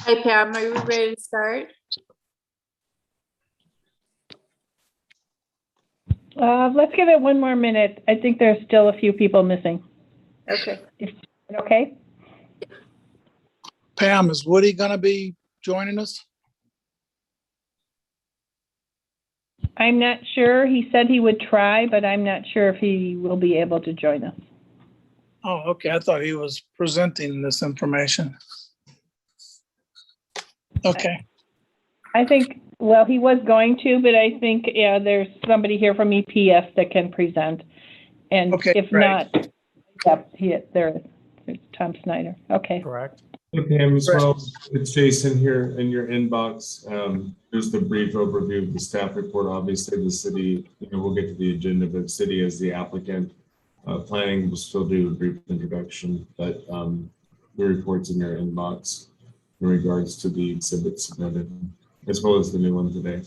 Hi, Pam. Are you ready to start? Let's give it one more minute. I think there's still a few people missing. Okay. Okay. Pam, is Woody going to be joining us? I'm not sure. He said he would try, but I'm not sure if he will be able to join us. Oh, okay. I thought he was presenting this information. Okay. I think, well, he was going to, but I think, yeah, there's somebody here from EPS that can present. And Okay, if great. not, yep, there's Tom Snyder. Okay. Correct. Hey Pam, as well, it's Jason here in your inbox. There's the brief overview of the staff report. Obviously, the city, we'll get to the agenda, but city as the applicant. Planning will still do a brief introduction, but the report's in your inbox in regards to the exhibit submitted, as well as the new one today.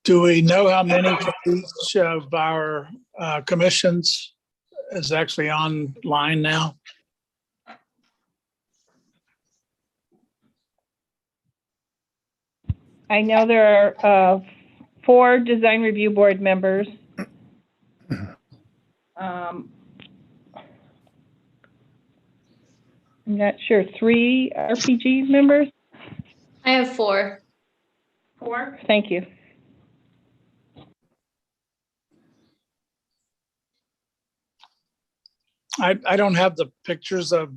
Do we know how many from each of our commissions is actually online now? I know there are 4 design review board members. I'm not sure, 3 RPG members? I have 4. 4? Thank you. I don't have the pictures of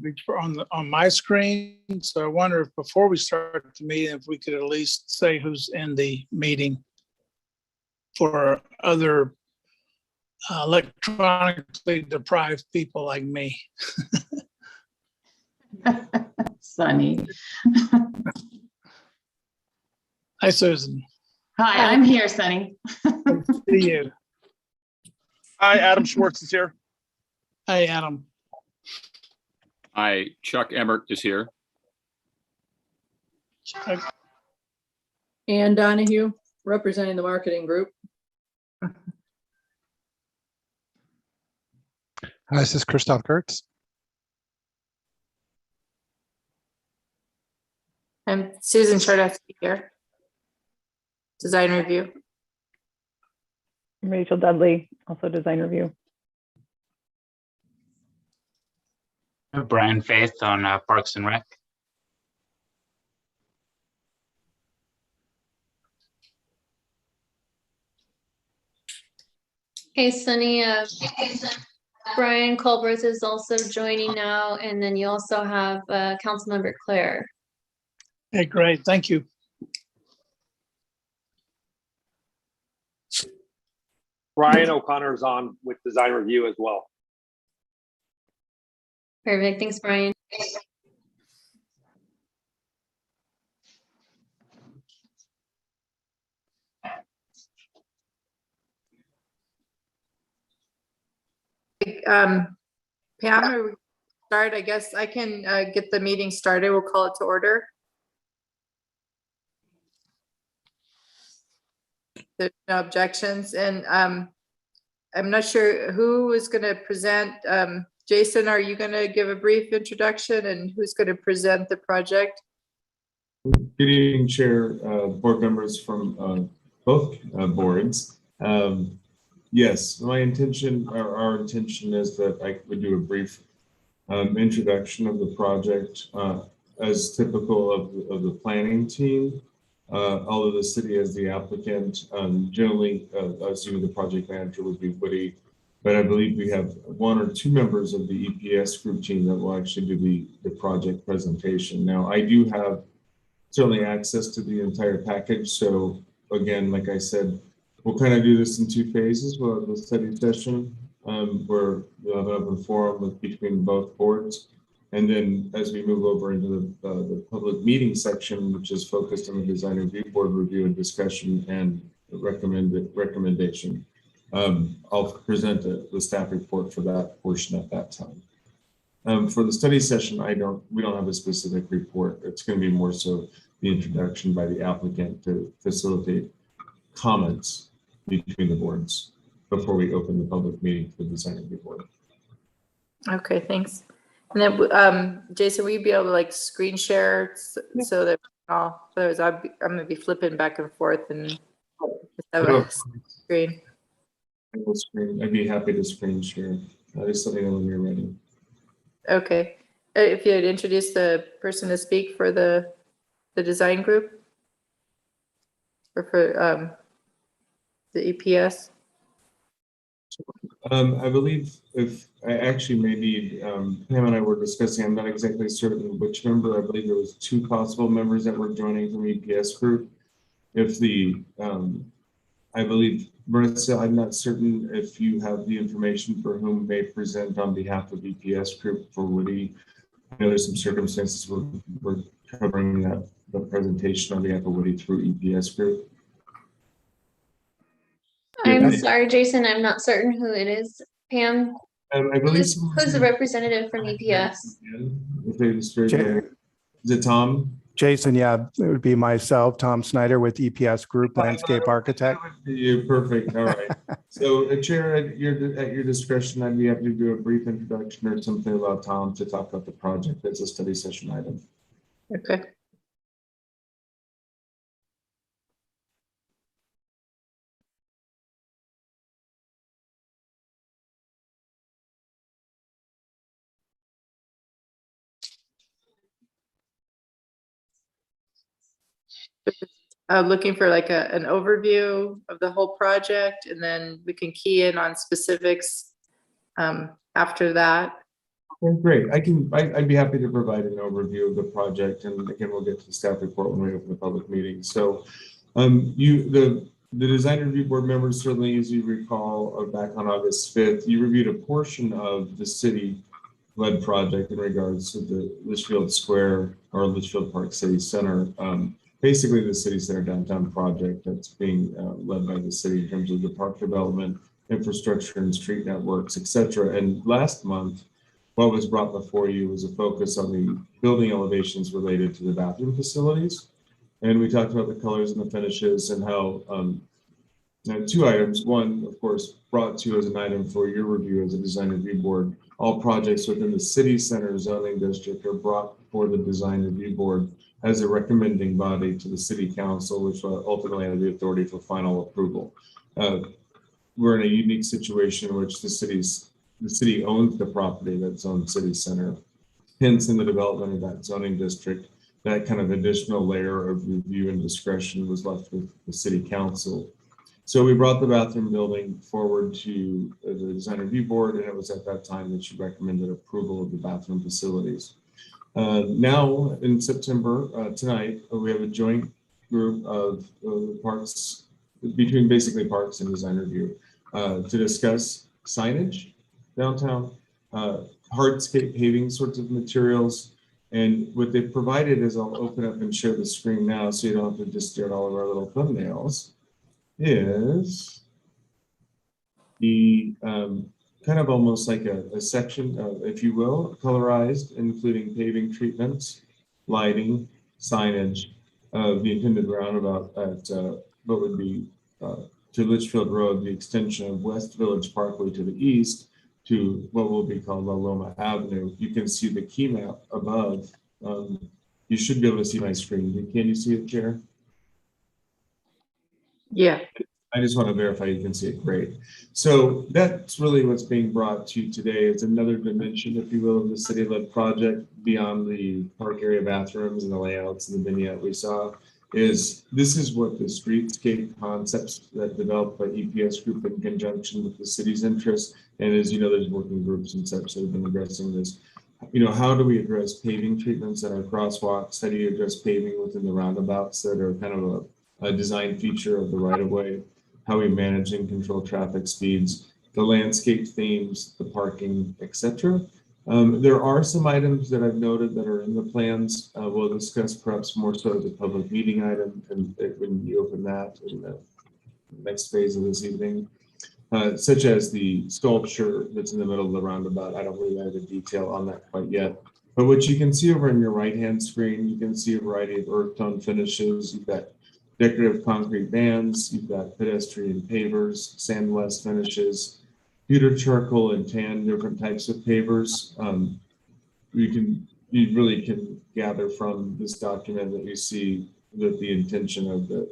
on my screen, so I wonder if before we start the meeting, if we could at least say who's in the meeting for other electronically deprived people like me. Sunny. Hi, Susan. Hi, I'm here, Sunny. Good to see you. Hi, Adam Schwartz is here. Hey, Adam. Hi, Chuck Emmert is here. Ann Donahue, representing the marketing group. Hi, this is Christoph Gertz. I'm Susan Chardowski here. Design review. Rachel Dudley, also design review. Brian Faith on Parks and Rec. Hey, Sunny. Brian Culberth is also joining now, and then you also have Councilmember Claire. Hey, great. Thank you. Brian O'Connor's on with design review as well. Perfect. Thanks, Brian. Pam, or start? I guess I can get the meeting started. We'll call it to order. There's no objections, and I'm not sure who is going to present. Jason, are you going to give a brief introduction, and who's going to present the project? Good evening, Chair, board members from both boards. Yes, my intention, or our intention, is that I would do a brief introduction of the project, as typical of the planning team. Although the city as the applicant, generally, assuming the project manager would be Woody, but I believe we have 1 or 2 members of the EPS group team that will actually do the project presentation. Now, I do have certainly access to the entire package. So again, like I said, we'll kind of do this in 2 phases. We'll have the study session where we'll have an open forum between both boards. And then as we move over into the public meeting section, which is focused on the design review board review and discussion and recommendation, I'll present the staff report for that portion at that time. For the study session, we don't have a specific report. It's going to be more so the introduction by the applicant to facilitate comments between the boards before we open the public meeting for the design review board. Okay, thanks. And then, Jason, will you be able to like screen share so that otherwise I'm gonna be flipping back and forth and just have a screen. I'd be happy to screen share. Just let me know when you're ready. Okay, if you'd introduce the person to speak for the design group or for the EPS. I believe if I actually maybe Pam and I were discussing, I'm not exactly certain which member. I believe there was 2 possible members that were joining from EPS group. If the I believe Marissa, I'm not certain if you have the information for whom may present on behalf of EPS group for Woody. I know there's some circumstances we're covering the presentation on behalf of Woody through EPS group. I'm sorry, Jason, I'm not certain who it is. Pam, I believe who's the representative from EPS? Is it Tom? Jason, yeah, it would be myself, Tom Snyder with EPS Group Landscape Architect. You perfect. All right. So, Chair, at your discretion, I'd be happy to do a brief introduction or something about Tom to talk about the project as a study session item. Okay. Looking for like an overview of the whole project, and then we can key in on specifics after that. Okay, great. I'd be happy to provide an overview of the project, and again, we'll get to the staff report when we open the public meeting. So, the design review board members, certainly, as you recall, back on August 5th, you reviewed a portion of the city-led project in regards to the Litchfield Square or Litchfield Park City Center. Basically, the city center downtown project that's being led by the city in terms of the park development, infrastructure, and street networks, etc. And last month, what was brought before you was a focus on the building elevations related to the bathroom facilities. And we talked about the colors and the finishes and how 2 items. One, of course, brought to you as an item for your review as a design review board. All projects within the city center zoning district are brought before the design review board as a recommending body to the city council, which will ultimately have the authority for final approval. We're in a unique situation in which the city owns the property that's zoned city center. Hence, in the development of that zoning district, that kind of additional layer of review and discretion was left with the city council. So we brought the bathroom building forward to the design review board, and it was at that time that she recommended approval of the bathroom facilities. Now in September, tonight, we have a joint group of parks, between basically parks and design review, to discuss signage downtown, hardscape paving sorts of materials. And what they've provided is, I'll open up and share the screen now so you don't have to just stare at all of our little thumbnails, is the kind of almost like a section of, if you will, colorized, including paving treatments, lighting, signage of the intended roundabout at what would be to Litchfield Road, the extension of West Village Parkway to the east to what will be called La Loma Avenue. You can see the key map above. You should be able to see my screen. Can you see it, Chair? Yeah. I just want to verify you can see it. Great. So that's really what's being brought to you today. It's another dimension, if you will, of the city-led project beyond the park area bathrooms and the layouts and the vignette we saw. This is what the streetscape concepts that developed by EPS Group in conjunction with the city's interests. And as you know, there's working groups and such that have been addressing this. How do we address paving treatments at our crosswalks? How do you address paving within the roundabouts that are kind of a design feature of the right-of-way? How we manage and control traffic speeds, the landscape themes, the parking, etc. There are some items that I've noted that are in the plans. We'll discuss perhaps more so as a public meeting item and when you open that in the next phase of this evening. such as the sculpture that's in the middle of the roundabout. I don't really have the detail on that quite yet. But what you can see over in your right-hand screen, you can see a variety of earth tone finishes. You've got decorative concrete bands, you've got pedestrian pavers, sandblast finishes, pewter charcoal and tan, different types of pavers. You really can gather from this document that you see that the intention of the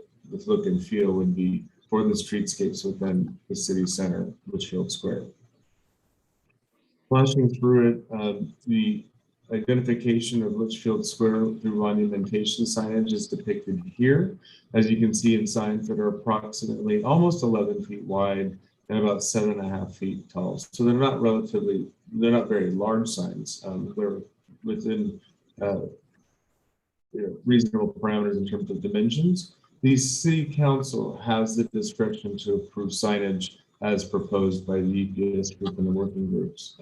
look and feel would be for the streetscapes within the city center, Litchfield Square. Flashing through it, the identification of Litchfield Square through monumentation signage is depicted here. As you can see in signs that are approximately almost 11 feet wide and about 7.5 feet tall. So they're not very large signs. They're within reasonable parameters in terms of dimensions. The city council has the discretion to approve signage as proposed by the EPS group and the working groups.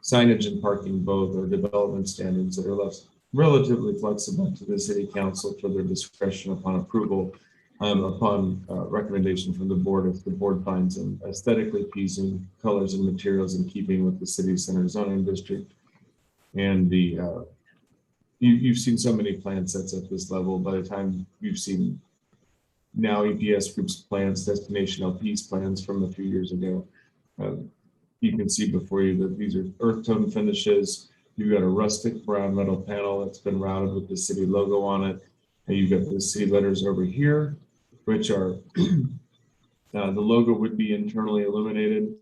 Signage and parking both are development standards that are left relatively flexible to the city council for their discretion upon approval, upon recommendation from the board if the board finds them aesthetically pleasing, colors and materials in keeping with the city center zoning district. And you've seen so many plan sets at this level. By the time you've seen now EPS Group's plans, Destination LP's plans from a few years ago, you can see before you that these are earth tone finishes. You've got a rustic brown metal panel that's been routed with the city logo on it. And you've got the city letters over here, which are, the logo would be internally illuminated.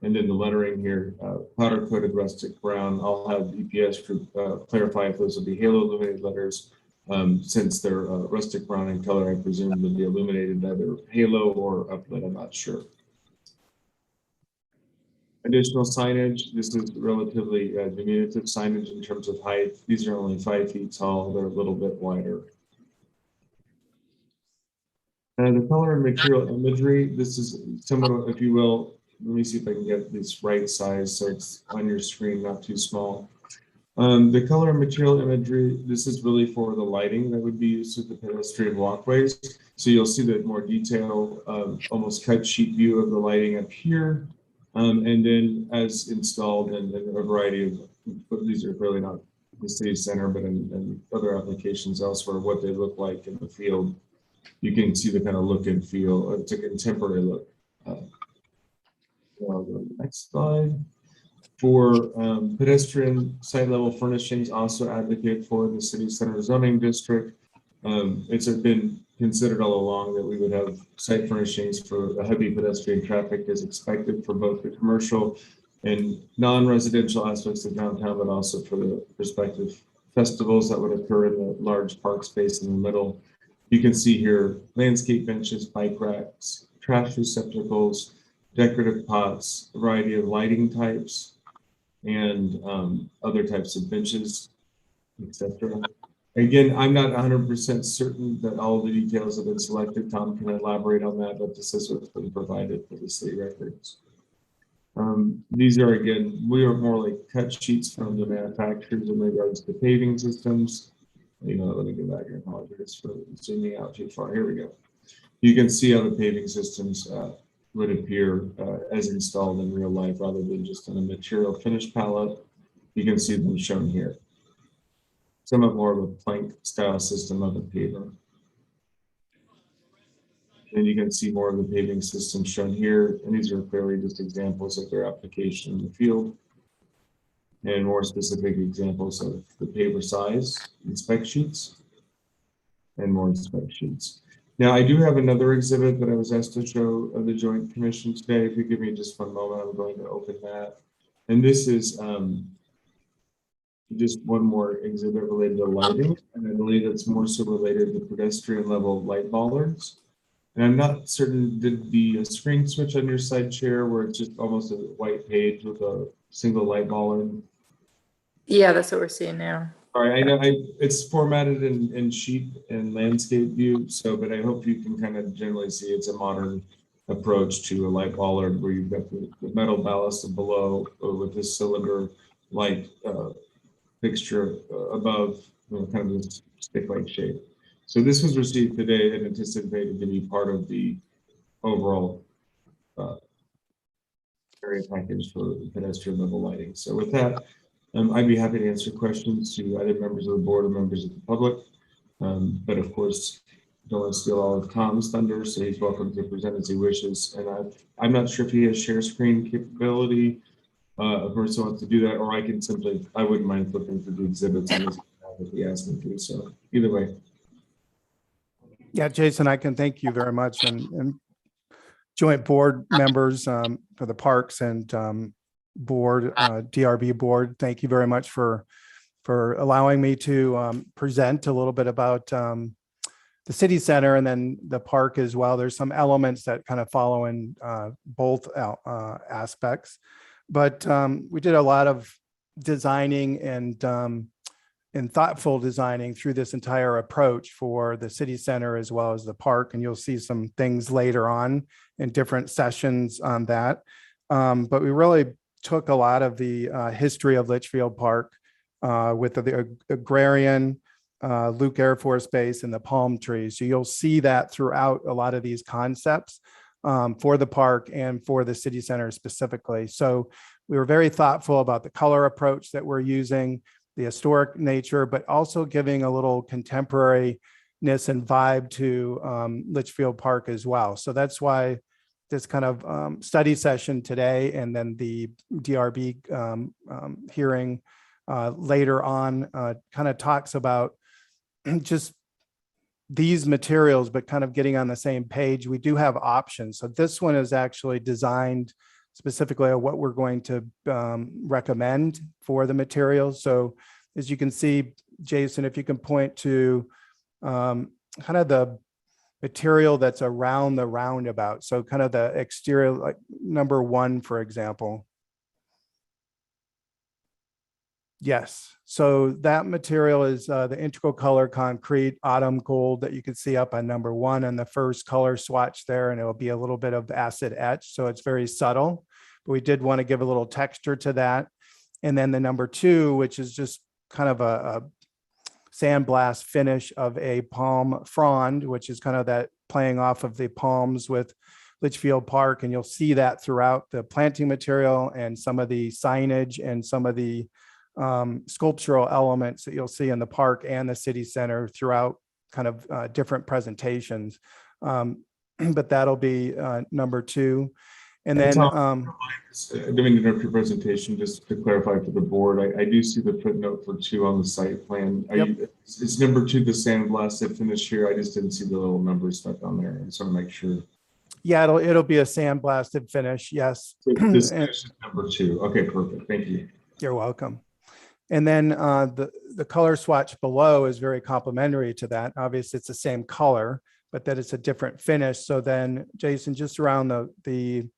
And then the lettering here, powder coated rustic brown. I'll have EPS Group clarify if those will be halo illuminated letters. Since they're rustic brown in color, I presume they'll be illuminated either halo or uplit, I'm not sure. Additional signage, this is relatively diminutive signage in terms of height. These are only 5 feet tall, they're a little bit wider. And the color and material imagery, this is somewhat, if you will, let me see if I can get this right size so it's on your screen, not too small. The color and material imagery, this is really for the lighting that would be used with the pedestrian walkways. So you'll see the more detailed, almost cut sheet view of the lighting up here. And then as installed in a variety of, these are really not the city center, but in other applications elsewhere, what they look like in the field. You can see the kind of look and feel. It's a contemporary look. I'll go to the next slide. For pedestrian site level furnishings, also advocate for the city center zoning district. It's been considered all along that we would have site furnishings for the heavy pedestrian traffic as expected for both the commercial and non-residential aspects of downtown, but also for the respective festivals that would occur in the large park space in the middle. You can see here landscape benches, bike racks, trash receptacles, decorative pots, a variety of lighting types, and other types of benches, etc. Again, I'm not 100% certain that all the details have been selected. Tom can elaborate on that, but this is what's been provided for the city records. These are, again, we are more like cut sheets from the manufacturers in regards to paving systems. You know, let me go back here. Apologize for zooming out too far. Here we go. You can see how the paving systems would appear as installed in real life rather than just on a material finish palette. You can see them shown here. Somewhat more of a plank style system of a paver. And you can see more of the paving system shown here. And these are clearly just examples of their application in the field. And more specific examples of the paver size and spec sheets. And more spec sheets. Now, I do have another exhibit that I was asked to show of the Joint Commission today. If you give me just one moment, I'm going to open that. And this is just one more exhibit related to lighting. And I believe it's more so related to pedestrian level light bollards. And I'm not certain, did the screen switch on your side chair where it's just almost a white page with a single light bollard? Yeah, that's what we're seeing now. All right, I know it's formatted in sheet and landscape view, so, but I hope you can kind of generally see it's a modern approach to a light bollard where you've got the metal ballast below with this cylinder light fixture above, kind of this stick-like shape. So this was received today and anticipated to be part of the overall area package for pedestrian level lighting. So with that, I'd be happy to answer questions to either members of the board or members of the public. But of course, don't want to steal all of Tom's thunder, so he's welcome to present as he wishes. And I'm not sure if he has share screen capability. If Marissa wants to do that, or I wouldn't mind flipping through the exhibits and if he asks me to. So either way. Yeah, Jason, I can thank you very much, and joint board members for the parks and board, DRB board. Thank you very much for allowing me to present a little bit about the city center and then the park as well. There's some elements that kind of follow in both aspects, but we did a lot of designing and thoughtful designing through this entire approach for the city center as well as the park. And you'll see some things later on in different sessions on that. But we really took a lot of the history of Litchfield Park with the agrarian, Luke Air Force Base, and the palm trees. So you'll see that throughout a lot of these concepts for the park and for the city center specifically. So we were very thoughtful about the color approach that we're using, the historic nature, but also giving a little contemporariness and vibe to Litchfield Park as well. So that's why this kind of study session today, and then the DRB hearing later on kind of talks about just these materials, but kind of getting on the same page. We do have options. So this one is actually designed specifically on what we're going to recommend for the materials. So as you can see, Jason, if you can point to kind of the material that's around the roundabout. So kind of the exterior, like number 1, for example. Yes, so that material is the integral color concrete autumn gold that you can see up on number 1 and the first color swatch there, and it'll be a little bit of acid etch, so it's very subtle, but we did want to give a little texture to that. And then the number 2, which is just kind of a sandblast finish of a palm frond, which is kind of that playing off of the palms with Litchfield Park, and you'll see that throughout the planting material and some of the signage and some of the sculptural elements that you'll see in the park and the city center throughout kind of different presentations. But that'll be number 2. And then I didn't mean to interrupt your presentation, just to clarify for the board, I do see the footnote for 2 on the site plan. Is number 2 the sandblasted finish here? I just didn't see the little numbers stuck on there. I just want to make sure. Yeah, it'll be a sandblasted finish. Yes. So this finish is number 2. Okay, perfect. Thank you. You're welcome. And then the color swatch below is very complementary to that. Obviously, it's the same color, but that it's a different finish. So then, Jason, just around the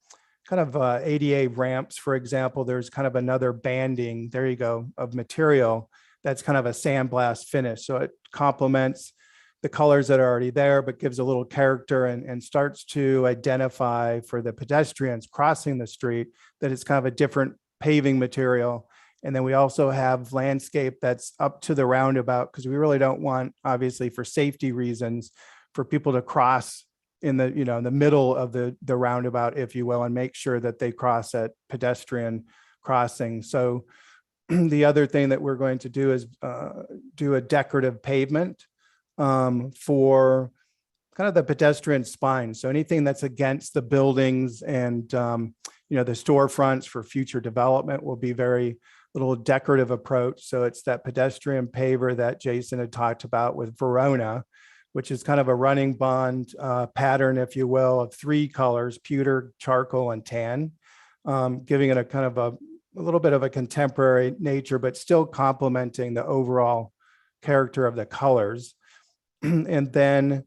kind of ADA ramps, for example, there's kind of another banding, there you go, of material that's kind of a sandblast finish. So it complements the colors that are already there, but gives a little character and starts to identify for the pedestrians crossing the street that it's kind of a different paving material. And then we also have landscape that's up to the roundabout, because we really don't want, obviously for safety reasons, for people to cross in the, in the middle of the roundabout, if you will, and make sure that they cross at pedestrian crossing. So the other thing that we're going to do is do a decorative pavement for kind of the pedestrian spine. So anything that's against the buildings and, the storefronts for future development will be very little decorative approach. So it's that pedestrian paver that Jason had talked about with Verona, which is kind of a running bond pattern, if you will, of 3 colors, pewter, charcoal, and tan, giving it a kind of a little bit of a contemporary nature, but still complementing the overall character of the colors. And then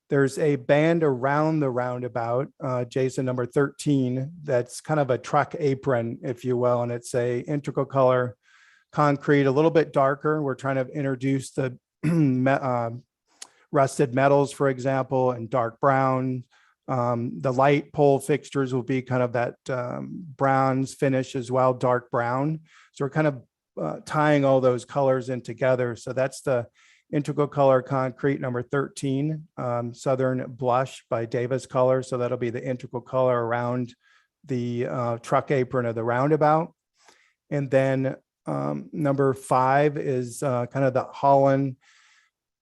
there's a band around the roundabout, Jason, number 13, that's kind of a truck apron, if you will, and it's a integral color concrete, a little bit darker. We're trying to introduce the rusted metals, for example, and dark brown. The light pole fixtures will be kind of that bronze finish as well, dark brown. So we're kind of tying all those colors in together. So that's the integral color concrete number 13, Southern Blush by Davis Color. So that'll be the integral color around the truck apron of the roundabout. And then number 5 is kind of the Holland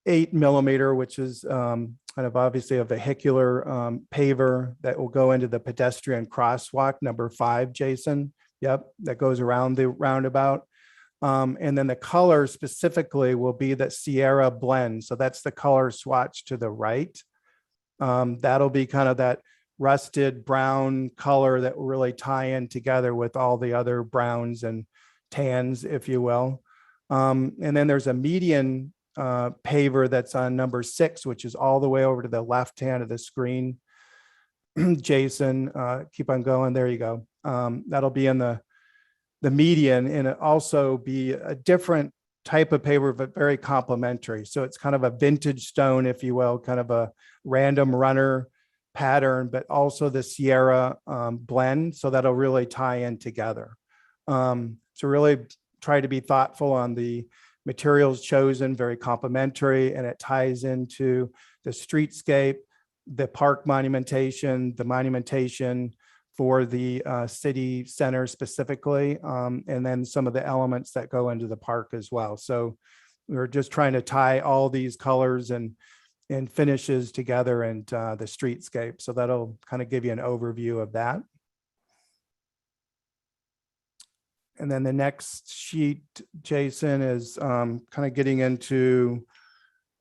8mm, which is kind of obviously a vehicular paver that will go into the pedestrian crosswalk, number 5, Jason. Yep, that goes around the roundabout. And then the color specifically will be the Sierra blend. So that's the color swatch to the right. That'll be kind of that rusted brown color that will really tie in together with all the other browns and tans, if you will. And then there's a median paver that's on number 6, which is all the way over to the left hand of the screen. Jason, keep on going. There you go. That'll be in the median, and it also be a different type of paver, but very complementary. So it's kind of a vintage stone, if you will, kind of a random runner pattern, but also the Sierra blend. So that'll really tie in together. So really try to be thoughtful on the materials chosen, very complementary, and it ties into the streetscape, the park monumentation, the monumentation for the city center specifically, and then some of the elements that go into the park as well. So we're just trying to tie all these colors and finishes together and the streetscape. So that'll kind of give you an overview of that. And then the next sheet, Jason, is kind of getting into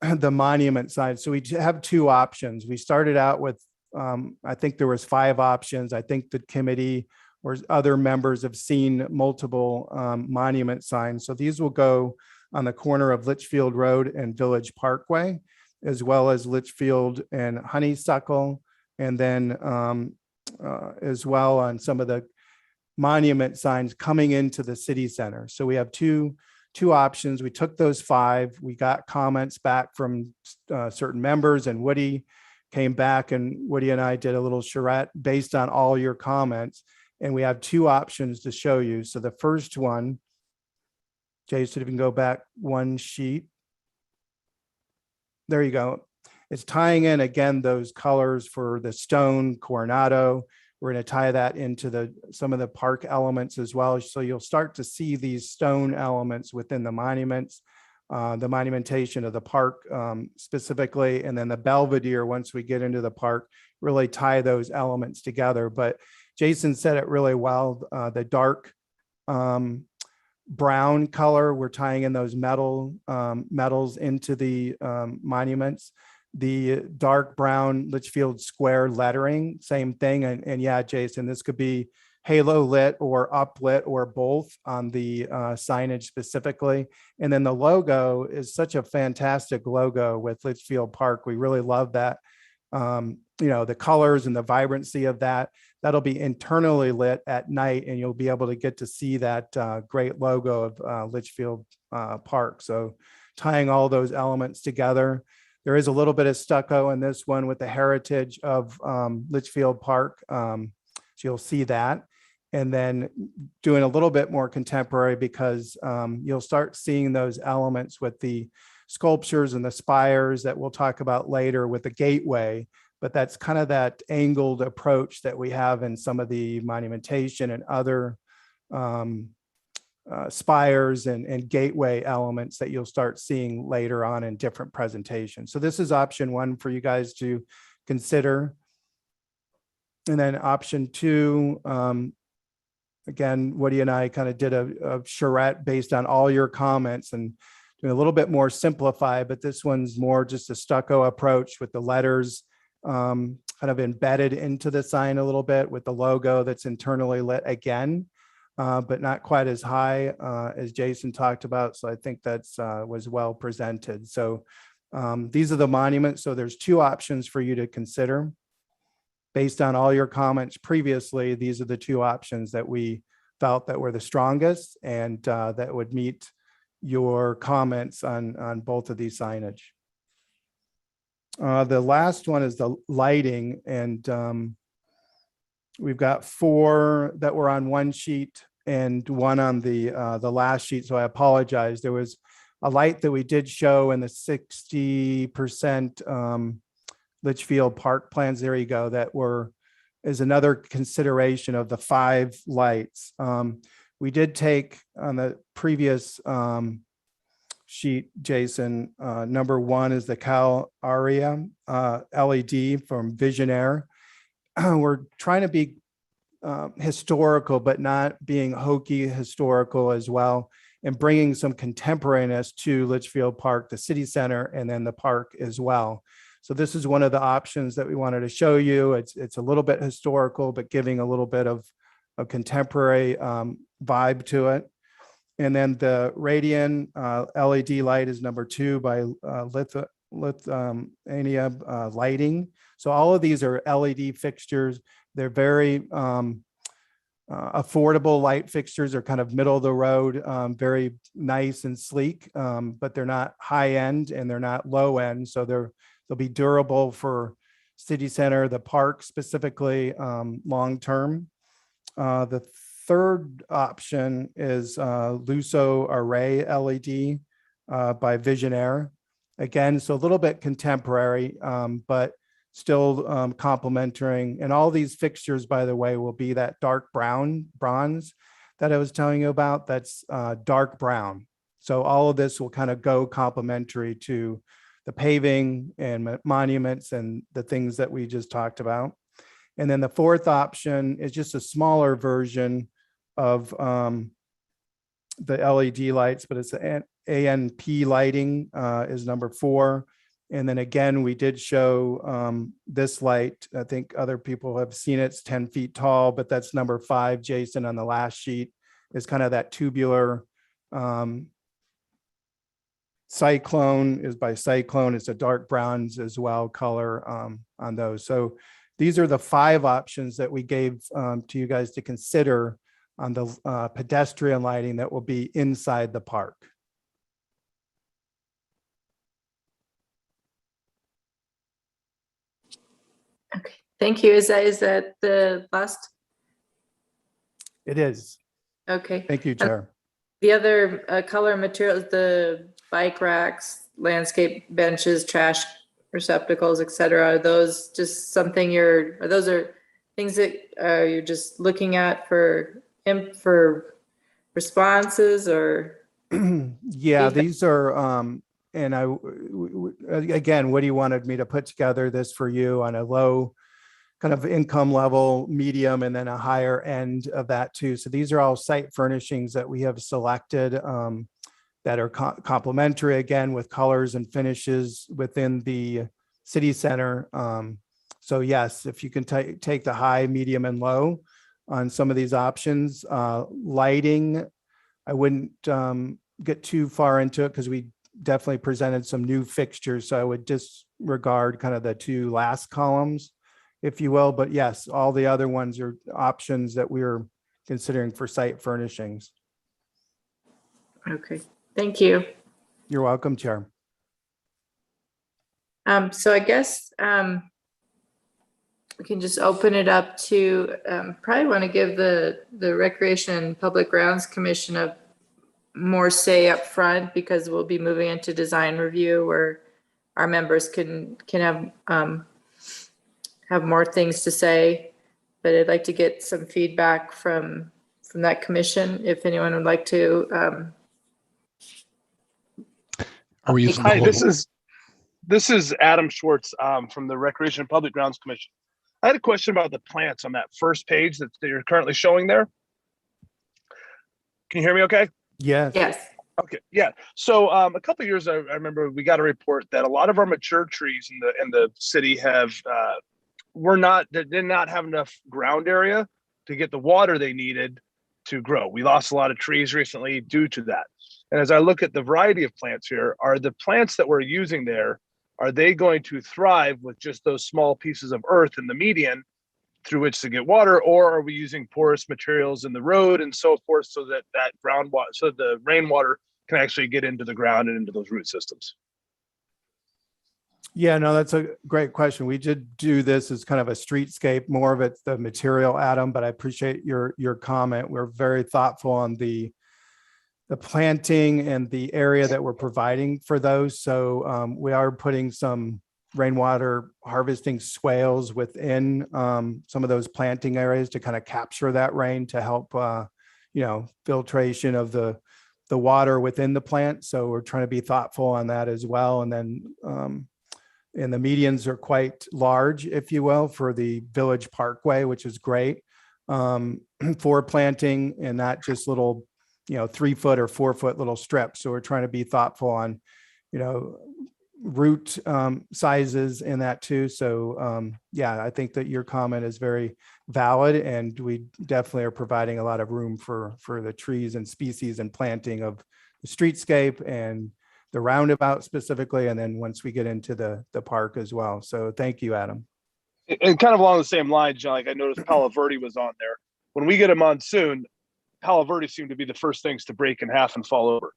the monument side. So we have 2 options. We started out with, I think there was 5 options. I think the committee or other members have seen multiple monument signs. So these will go on the corner of Litchfield Road and Village Parkway, as well as Litchfield and Honeysuckle, and then as well on some of the monument signs coming into the city center. So we have two options. We took those 5. We got comments back from certain members, and Woody came back, and Woody and I did a little charrette based on all your comments. And we have 2 options to show you. So the first one, Jason, if you can go back 1 sheet. There you go. It's tying in again those colors for the stone Coronado. We're going to tie that into some of the park elements as well. So you'll start to see these stone elements within the monuments, the monumentation of the park specifically, and then the Belvedere, once we get into the park, really tie those elements together. But Jason said it really well. The dark brown color, we're tying in those metals into the monuments. The dark brown Litchfield Square lettering, same thing. And yeah, Jason, this could be halo lit or uplit or both on the signage specifically. And then the logo is such a fantastic logo with Litchfield Park. We really love that. The colors and the vibrancy of that. That'll be internally lit at night, and you'll be able to get to see that great logo of Litchfield Park. So tying all those elements together. There is a little bit of stucco in this one with the heritage of Litchfield Park. So you'll see that. And then doing a little bit more contemporary, because you'll start seeing those elements with the sculptures and the spires that we'll talk about later with the gateway. But that's kind of that angled approach that we have in some of the monumentation and other spires and gateway elements that you'll start seeing later on in different presentations. So this is option 1 for you guys to consider. And then option 2, again, Woody and I kind of did a charrette based on all your comments and doing a little bit more simplified, but this one's more just a stucco approach with the letters kind of embedded into the sign a little bit with the logo that's internally lit again. But not quite as high as Jason talked about. So I think that's was well presented. So these are the monuments. So there's 2 options for you to consider. Based on all your comments previously, these are the 2 options that we felt that were the strongest and that would meet your comments on both of these signage. The last one is the lighting, and we've got 4 that were on 1 sheet and 1 on the last sheet. So I apologize. There was a light that we did show in the 60% Litchfield Park plans. There you go. That were is another consideration of the 5 lights. We did take on the previous sheet, Jason, number 1 is the Cal Aria LED from Visionaire. We're trying to be historical, but not being hokey historical as well, and bringing some contemporaneous to Litchfield Park, the city center, and then the park as well. So this is one of the options that we wanted to show you. It's a little bit historical, but giving a little bit of a contemporary vibe to it. And then the Radian LED light is number 2 by Lithuania Lighting. So all of these are LED fixtures. They're very affordable light fixtures. They're kind of middle of the road, very nice and sleek, but they're not high end and they're not low end. So they'll be durable for city center, the park specifically, long term. The third option is Luso Array LED by Visionaire. Again, so a little bit contemporary, but still complementing. And all these fixtures, by the way, will be that dark bronze that I was telling you about. That's dark brown. So all of this will kind of go complementary to the paving and monuments and the things that we just talked about. And then the fourth option is just a smaller version of the LED lights, but it's an ANP lighting is number 4. And then again, we did show this light. I think other people have seen it. It's 10 feet tall, but that's number 5, Jason, on the last sheet, is kind of that tubular. Cyclone is by Cyclone. It's a dark browns as well color on those. So these are the 5 options that we gave to you guys to consider on the pedestrian lighting that will be inside the park. Okay, thank you. Is that the last? It is. Okay. Thank you, Chair. The other color materials, the bike racks, landscape benches, trash receptacles, etc. Are those just something those are things that you're just looking at for responses or? Yeah, these are, and again, Woody wanted me to put together this for you on a low kind of income level, medium, and then a higher end of that too. So these are all site furnishings that we have selected that are complementary, again, with colors and finishes within the city center. So yes, if you can take the high, medium, and low on some of these options. Lighting, I wouldn't get too far into it because we definitely presented some new fixtures. So I would disregard kind of the 2 last columns, if you will. But yes, all the other ones are options that we're considering for site furnishings. Okay, thank you. You're welcome, Chair. So I guess we can just open it up to probably want to give the Recreation and Public Grounds Commission a more say up front, because we'll be moving into design review where our members can have more things to say. But I'd like to get some feedback from that commission if anyone would like to. Are we using Hi, the whole? this is Adam Schwartz from the Recreation and Public Grounds Commission. I had a question about the plants on that first page that you're currently showing there. Can you hear me okay? Yes. Yes. Okay, yeah. So a couple of years, I remember we got a report that a lot of our mature trees in the city did not have enough ground area to get the water they needed to grow. We lost a lot of trees recently due to that. And as I look at the variety of plants here, are the plants that we're using there, are they going to thrive with just those small pieces of earth in the median through which to get water, or are we using porous materials in the road and so forth so that groundwater, so the rainwater can actually get into the ground and into those root systems? Yeah, no, that's a great question. We did do this as kind of a streetscape, more of it's the material, Adam, but I appreciate your comment. We're very thoughtful on the planting and the area that we're providing for those. So we are putting some rainwater harvesting swales within some of those planting areas to kind of capture that rain to help, filtration of the water within the plant. So we're trying to be thoughtful on that as well. And then, and the medians are quite large, if you will, for the Village Parkway, which is great for planting and not just little, 3 foot or 4 foot little strips. So we're trying to be thoughtful on, root sizes in that too. So I think that your comment is very valid, and we definitely are providing a lot of room for the trees and species and planting of the streetscape and the roundabout specifically, and then once we get into the park as well. So thank you, Adam. And kind of along the same lines, John, like I noticed Palo Verde was on there. When we get a monsoon, Palo Verde seem to be the first things to break in half and fall over.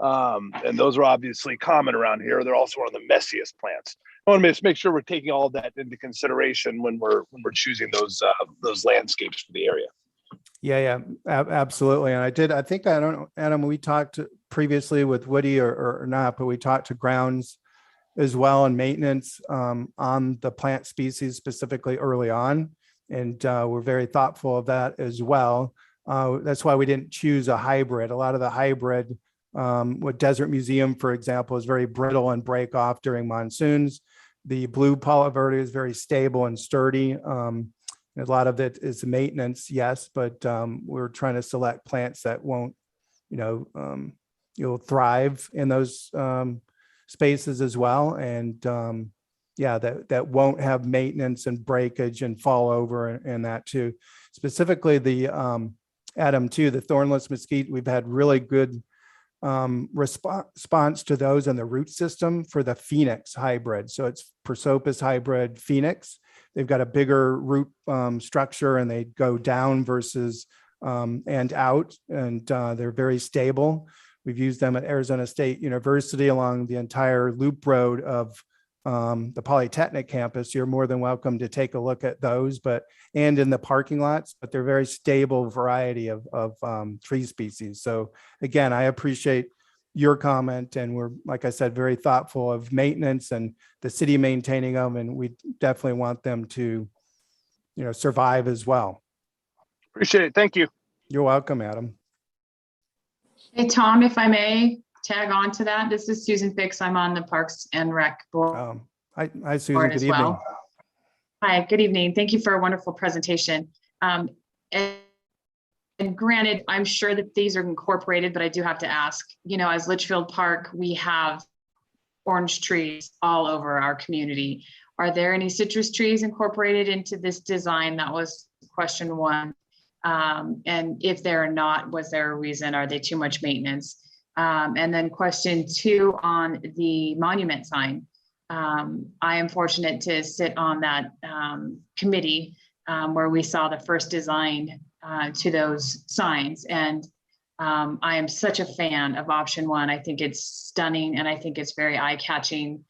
And those are obviously common around here. They're also one of the messiest plants. I want to just make sure we're taking all that into consideration when we're choosing those landscapes for the area. Yeah, absolutely. And I don't know, Adam, we talked previously with Woody or not, but we talked to grounds as well and maintenance on the plant species specifically early on. And we're very thoughtful of that as well. That's why we didn't choose a hybrid. A lot of the hybrid with Desert Museum, for example, is very brittle and break off during monsoons. The blue Palo Verde is very stable and sturdy. A lot of it is maintenance, yes, but we're trying to select plants that won't, you'll thrive in those spaces as well. And that won't have maintenance and breakage and fall over and that too. Specifically the Adam too, the thornless mesquite, we've had really good response to those in the root system for the Phoenix hybrid. So it's Prosopis hybrid Phoenix. They've got a bigger root structure and they go down versus and out, and they're very stable. We've used them at Arizona State University along the entire loop road of the Polytechnic campus. You're more than welcome to take a look at those, and in the parking lots, but they're very stable variety of tree species. So again, I appreciate your comment, and we're, like I said, very thoughtful of maintenance and the city maintaining them, and we definitely want them to, survive as well. Appreciate it. Thank you. You're welcome, Adam. Hey, Tom, if I may tag on to that, this is Susan Fix. I'm on the Parks and Rec board. Hi, Susan. Board Good as evening. well. Hi, good evening. Thank you for a wonderful presentation. And granted, I'm sure that these are incorporated, but I do have to ask, as Litchfield Park, we have orange trees all over our community. Are there any citrus trees incorporated into this design? That was question one. And if there are not, was there a reason? Are they too much maintenance? And then question two on the monument sign. I am fortunate to sit on that committee where we saw the first design to those signs. And I am such a fan of option one. I think it's stunning and I think it's very eye-catching.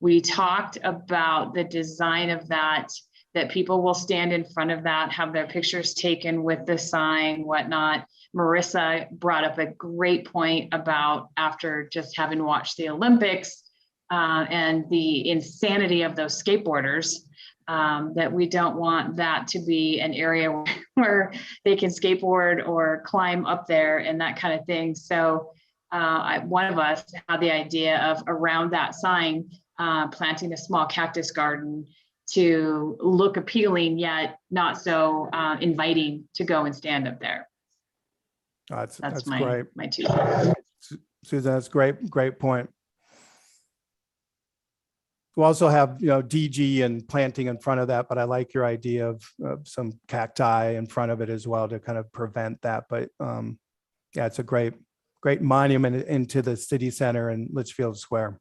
We talked about the design of that people will stand in front of that, have their pictures taken with the sign, whatnot. Marissa brought up a great point about after just having watched the Olympics and the insanity of those skateboarders, that we don't want that to be an area where they can skateboard or climb up there and that kind of thing. So one of us had the idea of around that sign, planting a small cactus garden to look appealing, yet not so inviting to go and stand up there. That's great. My two cents. Susan, that's great point. We'll also have, DG and planting in front of that, but I like your idea of some cacti in front of it as well to kind of prevent that. But it's a great monument into the city center and Litchfield Square.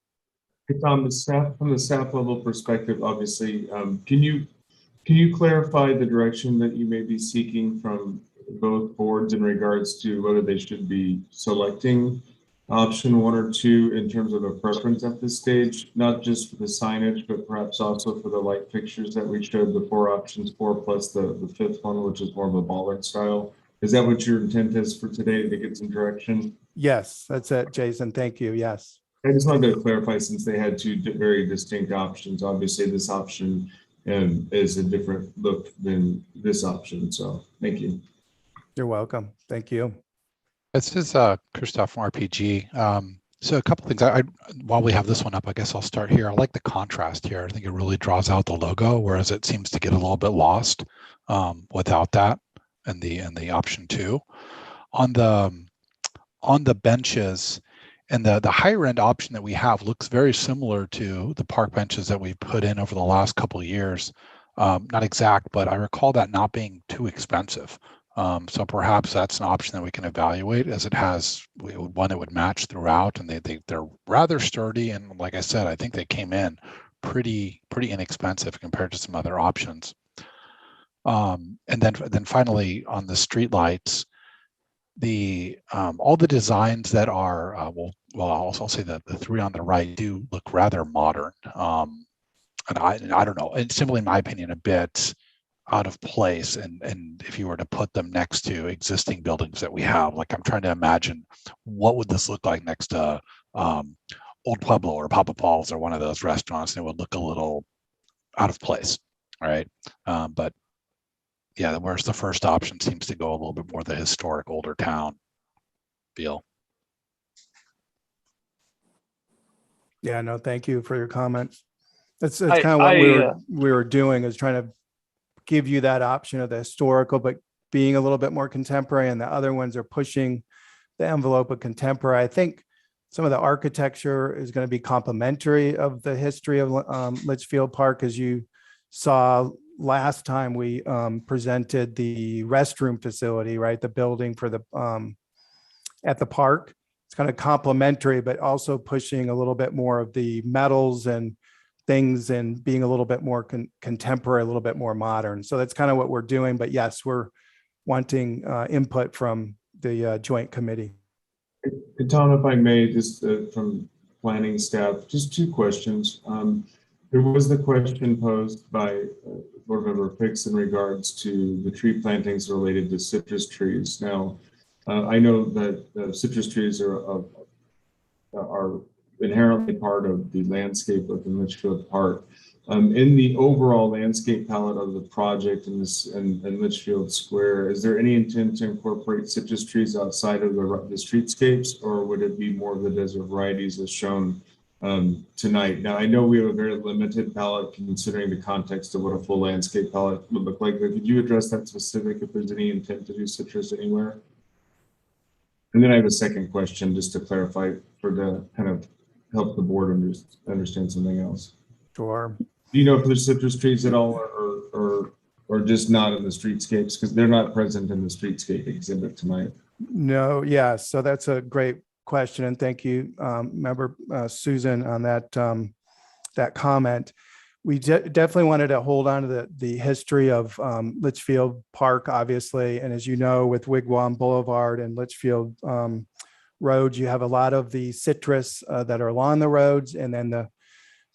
Hey, Tom, from the staff level perspective, obviously, can you clarify the direction that you may be seeking from both boards in regards to whether they should be selecting option one or two in terms of a preference at this stage, not just for the signage, but perhaps also for the light fixtures that we showed, the 4 options, 4 plus the fifth one, which is more of a bollard style. Is that what your intent is for today, to get some direction? Yes, that's it, Jason. Thank you. Yes. I just wanted to clarify, since they had two very distinct options. Obviously, this option is a different look than this option. So thank you. You're welcome. Thank you. This is Christoph from RPG. So a couple things. While we have this one up, I guess I'll start here. I like the contrast here. I think it really draws out the logo, whereas it seems to get a little bit lost without that and the option 2. On the benches, and the higher end option that we have looks very similar to the park benches that we've put in over the last couple of years. Not exact, but I recall that not being too expensive. So perhaps that's an option that we can evaluate, as it has one that would match throughout, and they're rather sturdy. And like I said, I think they came in pretty inexpensive compared to some other options. And then finally on the street lights, all the designs that are I'll say that the 3 on the right do look rather modern. And I don't know, it's simply in my opinion a bit out of place, and if you were to put them next to existing buildings that we have, like I'm trying to imagine what would this look like next to Old Pueblo or Papa Paul's or one of those restaurants, and it would look a little out of place, right? But yeah, whereas the first option seems to go a little bit more the historic older town feel. Yeah, no, thank you for your comments. That's I- kind of what I, we were doing, is trying to give you that option of the historical, but being a little bit more contemporary, and the other ones are pushing the envelope of contemporary. I think some of the architecture is going to be complementary of the history of Litchfield Park. As you saw last time, we presented the restroom facility, right? The building for the at the park. It's kind of complementary, but also pushing a little bit more of the metals and things, and being a little bit more contemporary, a little bit more modern. So that's kind of what we're doing. But yes, we're wanting input from the joint committee. And Tom, if I may, just from planning staff, just 2 questions. There was the question posed by Board Member Fix in regards to the tree plantings related to citrus trees. Now, I know that citrus trees are inherently part of the landscape within Litchfield Park. In the overall landscape palette of the project in Litchfield Square, is there any intent to incorporate citrus trees outside of the streetscapes, or would it be more of the desert varieties as shown tonight? Now, I know we have a very limited palette considering the context of what a full landscape palette would look like, but could you address that specific, if there's any intent to do citrus anywhere? And then I have a second question just to clarify, for the kind of help the board understand something else. Sure. Do you know if there's citrus trees at all, or just not in the streetscapes? Because they're not present in the streetscape exhibit tonight. No, yeah. So that's a great question, and thank you, Member Susan, on that that comment. We definitely wanted to hold on to the history of Litchfield Park, obviously, and as you know, with Wigwam Boulevard and Litchfield roads, you have a lot of the citrus that are along the roads, and then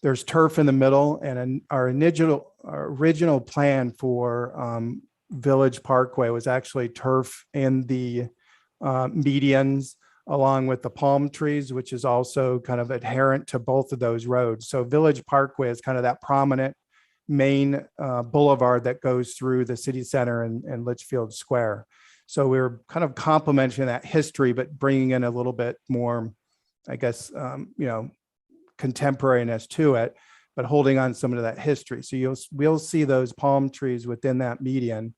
there's turf in the middle. And our original plan for Village Parkway was actually turf in the medians, along with the palm trees, which is also kind of adherent to both of those roads. So Village Parkway is kind of that prominent main boulevard that goes through the city center and Litchfield Square. So we're kind of complementing that history, but bringing in a little bit more, I guess, contemporariness to it, but holding on some of that history. So we'll see those palm trees within that median.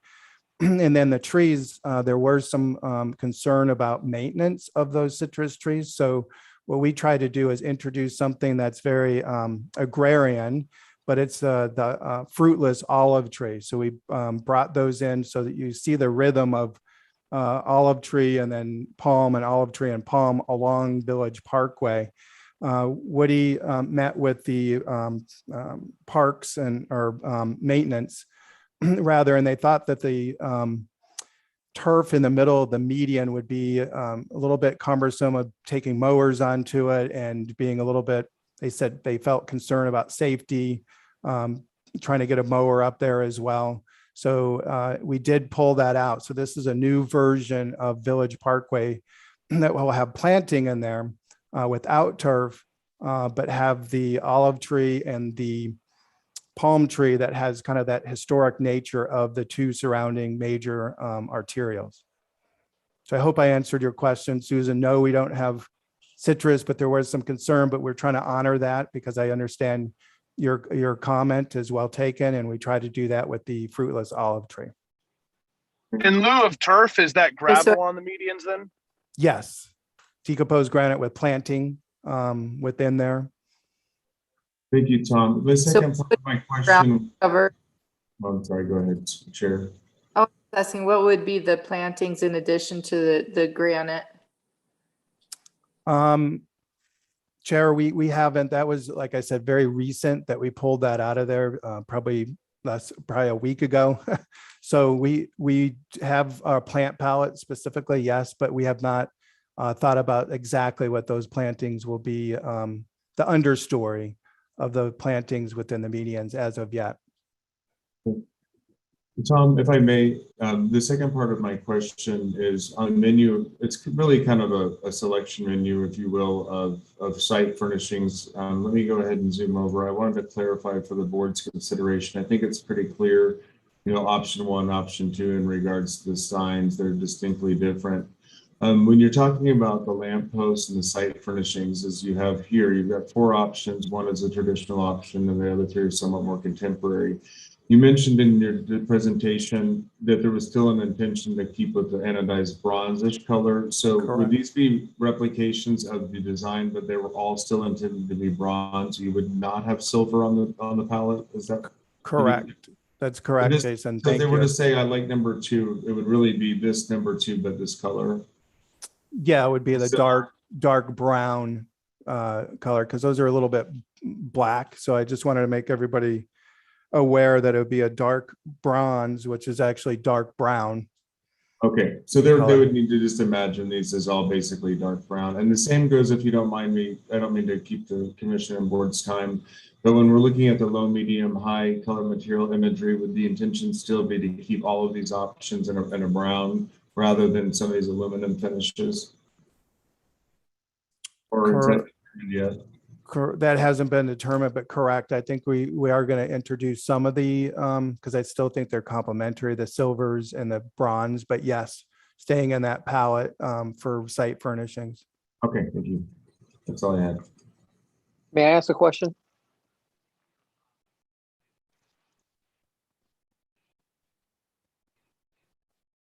And then the trees, there were some concern about maintenance of those citrus trees. So what we try to do is introduce something that's very agrarian, but it's the fruitless olive tree. So we brought those in so that you see the rhythm of olive tree and then palm and olive tree and palm along Village Parkway. Woody met with the parks or maintenance rather, and they thought that the turf in the middle of the median would be a little bit cumbersome of taking mowers onto it, and being a little bit, they said they felt concerned about safety, trying to get a mower up there as well. So we did pull that out. So this is a new version of Village Parkway that will have planting in there without turf, but have the olive tree and the palm tree that has kind of that historic nature of the two surrounding major arterials. So I hope I answered your question, Susan. No, we don't have citrus, but there was some concern, but we're trying to honor that because I understand your comment is well taken, and we try to do that with the fruitless olive tree. In lieu of turf, is that gravel on the medians then? Yes, decomposed granite with planting within there. Thank you, Tom. The second part of my question. Cover. Oh, I'm sorry, go ahead, Chair. I was asking what would be the plantings in addition to the granite? Chair, we haven't, that was, like I said, very recent that we pulled that out of there, probably a week ago. So we have our plant palette specifically, yes, but we have not thought about exactly what those plantings will be, the understory of the plantings within the medians as of yet. Tom, if I may, the second part of my question is on menu. It's really kind of a selection menu, if you will, of site furnishings. Let me go ahead and zoom over. I wanted to clarify for the board's consideration. I think it's pretty clear, you know, option 1, option 2 in regards to the signs. They're distinctly different. When you're talking about the lampposts and the site furnishings, as you have here, you've got 4 options. One is a traditional option and the other 3 are somewhat more contemporary. You mentioned in your presentation that there was still an intention to keep with the anodized bronzish color. So Correct. Would these be replications of the design, but they were all still intended to be bronze? You would not have silver on the palette? Is that correct? That's correct, Jason. So if Thank they were to you. say, I like number 2, it would really be this number 2, but this color. Yeah, it would be the Silver. dark brown color, because those are a little bit black. So I just wanted to make everybody aware that it would be a dark bronze, which is actually dark brown. Okay, so they would need to just imagine these as all basically dark brown. And the same goes, if you don't mind me, I don't mean to keep the commission and board's time, but when we're looking at the low, medium, high color material imagery, would the intention still be to keep all of these options in a brown rather than some of these aluminum finishes? Or is that yet? That hasn't been determined, but correct. I think we are going to introduce some of the, because I still think they're complementary, the silvers and the bronze, but yes, staying in that palette for site furnishings. Okay, thank you. That's all I had. May I ask a question?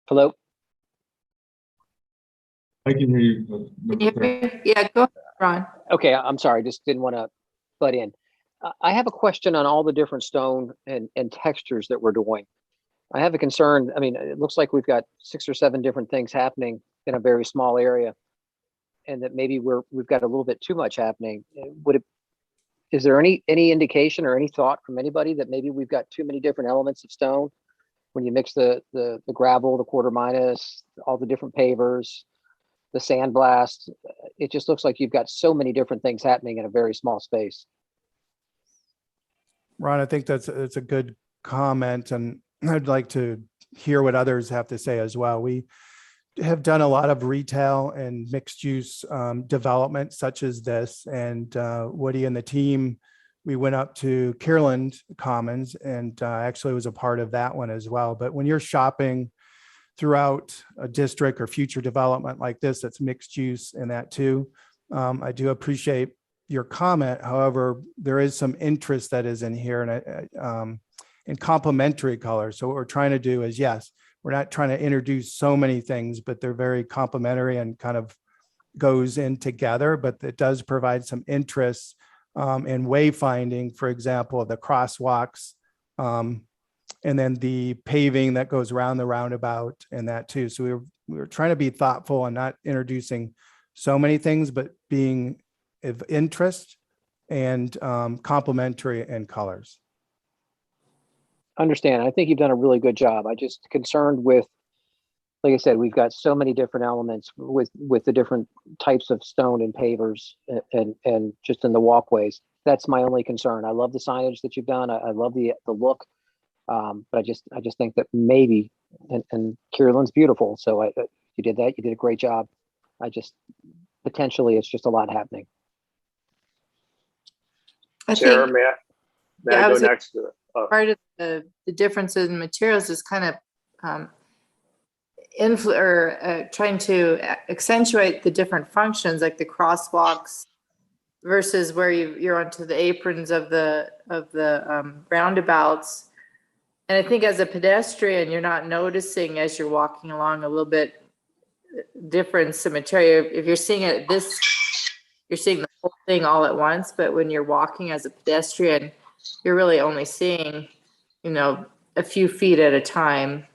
Hello? I can hear you. Can you hear me? Yeah, go ahead, Ron. Okay, I'm sorry, just didn't want to butt in. I have a question on all the different stone and textures that we're doing. I have a concern. I mean, it looks like we've got 6 or 7 different things happening in a very small area, and that maybe we've got a little bit too much happening. Is there any indication or any thought from anybody that maybe we've got too many different elements of stone when you mix the gravel, the quarter minus, all the different pavers, the sandblast? It just looks like you've got so many different things happening in a very small space. Ron, I think it's a good comment, and I'd like to hear what others have to say as well. We have done a lot of retail and mixed use development such as this, and Woody and the team, we went up to Kierland Commons and actually was a part of that one as well. But when you're shopping throughout a district or future development like this, that's mixed use in that too. I do appreciate your comment. However, there is some interest that is in here and in complementary colors. So what we're trying to do is, yes, we're not trying to introduce so many things, but they're very complementary and kind of goes in together, but it does provide some interest in wayfinding, for example, the crosswalks, and then the paving that goes around the roundabout and that too. So we're trying to be thoughtful and not introducing so many things, but being of interest and complementary in colors. Understand. I think you've done a really good job. I just concerned with, like I said, we've got so many different elements with the different types of stone and pavers and just in the walkways. That's my only concern. I love the signage that you've done. I love the look. But I just think that maybe, and Kierland's beautiful. So you did that. You did a great job. Potentially it's just a lot happening. Chair, think may Yeah, I I go was- next? part of the differences in materials is kind of trying to accentuate the different functions, like the crosswalks versus where you're onto the aprons of the roundabouts. And I think as a pedestrian, you're not noticing as you're walking along a little bit difference in material. If you're seeing it you're seeing the whole thing all at once, but when you're walking as a pedestrian, you're really only seeing, a few feet at a time.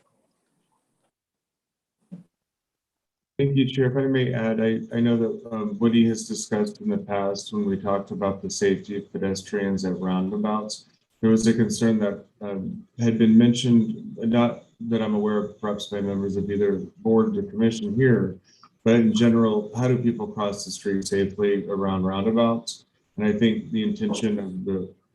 Thank you, Chair. If I may add, I know that Woody has discussed in the past when we talked about the safety of pedestrians at roundabouts. There was a concern that had been mentioned, not that I'm aware of perhaps by members of either board or commission here, but in general, how do people cross the street safely around roundabouts? And I think the intention of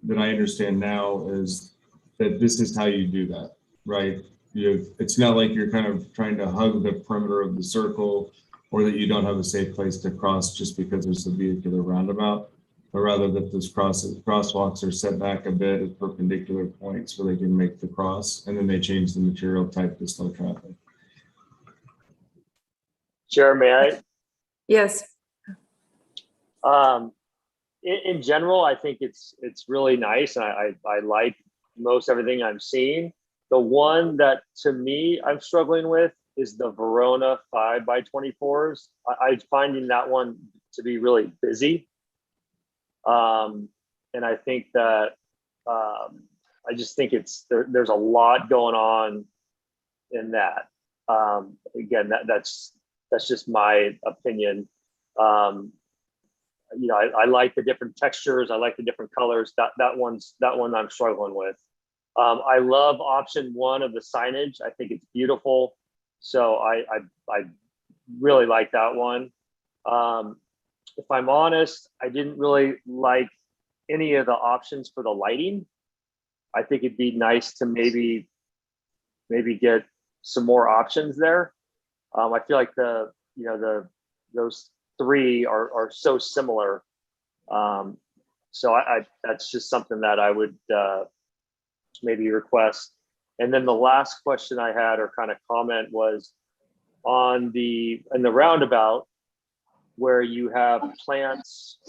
that I understand now is that this is how you do that, right? It's not like you're kind of trying to hug the perimeter of the circle or that you don't have a safe place to cross just because there's a vehicular roundabout, but rather that those crosswalks are set back a bit at perpendicular points where they can make the cross, and then they change the material type to slow traffic. Chair, may I? Yes. In general, I think it's really nice, and I like most everything I'm seeing. The one that to me I'm struggling with is the Verona 5x24s. I'm finding that one to be really busy. And I think that I just think there's a lot going on in that. Again, that's just my opinion. I like the different textures. I like the different colors. That one I'm struggling with. I love option 1 of the signage. I think it's beautiful. So I really like that one. If I'm honest, I didn't really like any of the options for the lighting. I think it'd be nice to maybe get some more options there. I feel like those 3 are so similar. So that's just something that I would maybe request. And then the last question I had or kind of comment was in the roundabout where you have plants,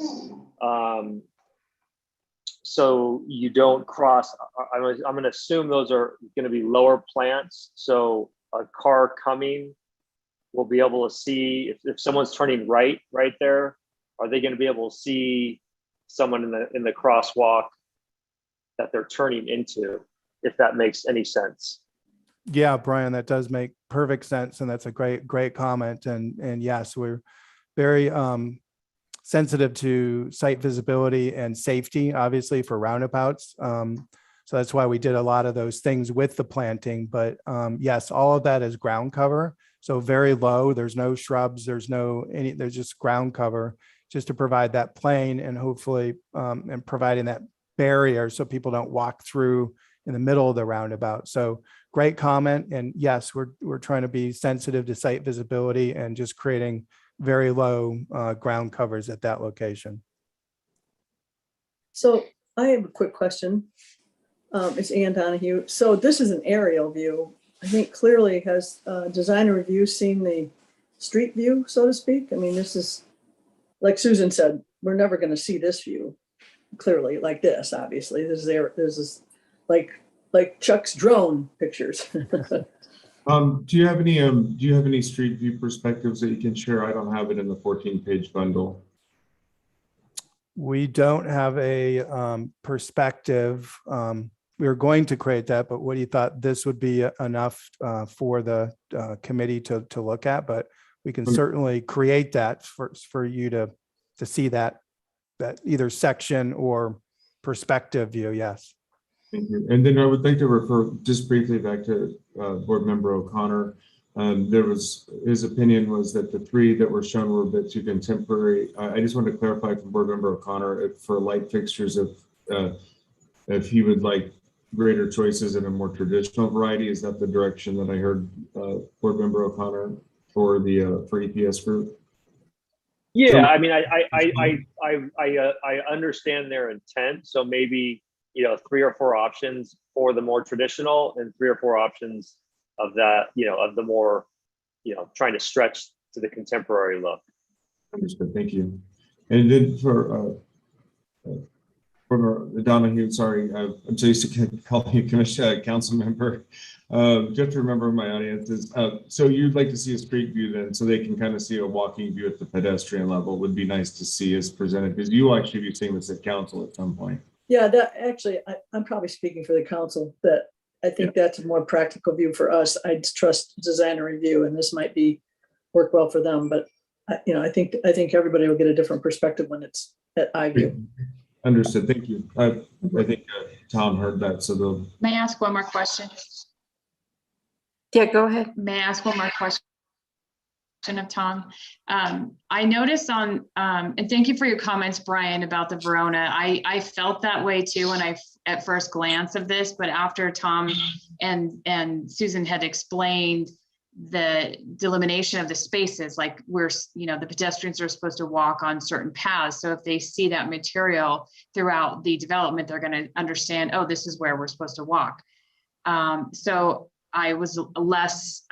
so you don't cross. I'm going to assume those are going to be lower plants, so a car coming will be able to see if someone's turning right there. Are they going to be able to see someone in the crosswalk that they're turning into, if that makes any sense? Yeah, Brian, that does make perfect sense. And that's a great comment. And yes, we're very sensitive to site visibility and safety, obviously, for roundabouts. So that's why we did a lot of those things with the planting. But yes, all of that is ground cover. So very low, there's no shrubs, there's just ground cover, just to provide that plane and hopefully and providing that barrier so people don't walk through in the middle of the roundabout. So great comment. And yes, we're trying to be sensitive to site visibility and just creating very low ground covers at that location. So I have a quick question. It's Ann Donahue. So this is an aerial view. I think clearly has designer review seen the street view, so to speak. I mean, this is, like Susan said, we're never going to see this view clearly like this. Obviously, there's this like Chuck's drone pictures. Do you have any street view perspectives that you can share? I don't have it in the 14-page bundle. We don't have a perspective. We were going to create that, but what you thought this would be enough for the committee to look at, but we can certainly create that for you to see that either section or perspective view. Yes. Thank you. And then I would like to refer just briefly back to Board Member O'Connor. His opinion was that the 3 that were shown were a bit too contemporary. I just want to clarify from Board Member O'Connor for light fixtures, if he would like greater choices in a more traditional variety. Is that the direction that I heard Board Member O'Connor for EPS group? Yeah, I mean, I understand their intent. So maybe, 3 or 4 options for the more traditional and 3 or 4 options of that, of the more, trying to stretch to the contemporary look. Understood. Thank you. And then for Donahue, sorry, I'm so used to calling you commission council member. You have to remember my audience is, so you'd like to see a street view then, so they can kind of see a walking view at the pedestrian level. Would be nice to see as presented, because you will actually be seeing this at council at some point. Yeah, that actually, I'm probably speaking for the council, that I think that's a more practical view for us. I trust design and review, and this might work well for them, but I think everybody will get a different perspective when it's at eye view. Understood. Thank you. I think Tom heard that, so they'll. May I ask one more question? Yeah, go ahead. May I ask one more question of Tom? I noticed on, and thank you for your comments, Brian, about the Verona. I felt that way too when I at first glance of this, but after Tom and Susan had explained the delimitation of the spaces, like the pedestrians are supposed to walk on certain paths. So if they see that material throughout the development, they're going to understand, oh, this is where we're supposed to walk. So I was less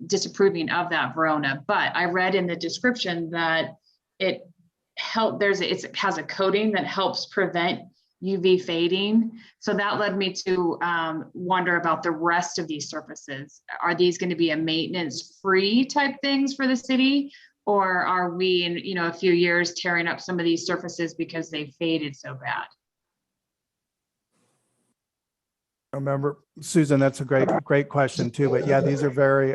disapproving of that Verona, but I read in the description that it has a coating that helps prevent UV fading. So that led me to wonder about the rest of these surfaces. Are these going to be a maintenance-free type things for the city? Or are we in a few years tearing up some of these surfaces because they faded so bad? Remember, Susan, that's a great question too. But yeah, these are very,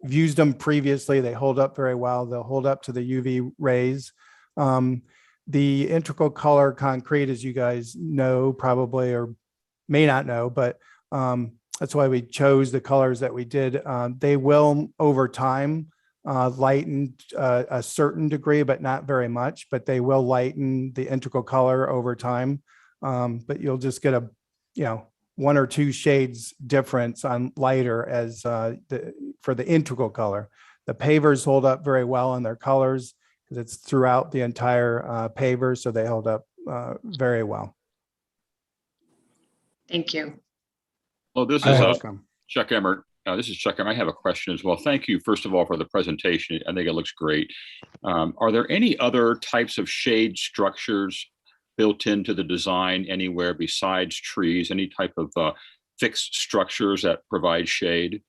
we've used them previously. They hold up very well. They'll hold up to the UV rays. The integral color concrete, as you guys know, probably, or may not know, but that's why we chose the colors that we did. They will, over time, lighten a certain degree, but not very much, but they will lighten the integral color over time. But you'll just get a, 1 or 2 shades difference on lighter as for the integral color. The pavers hold up very well in their colors because it's throughout the entire paver, so they hold up very well. Thank you. Well, this is Chuck Emmert. This is Chuck Emmert. I have a question as well. Thank you, first of all, for the presentation. I think it looks great. Are there any other types of shade structures built into the design anywhere besides trees? Any type of fixed structures that provide shade?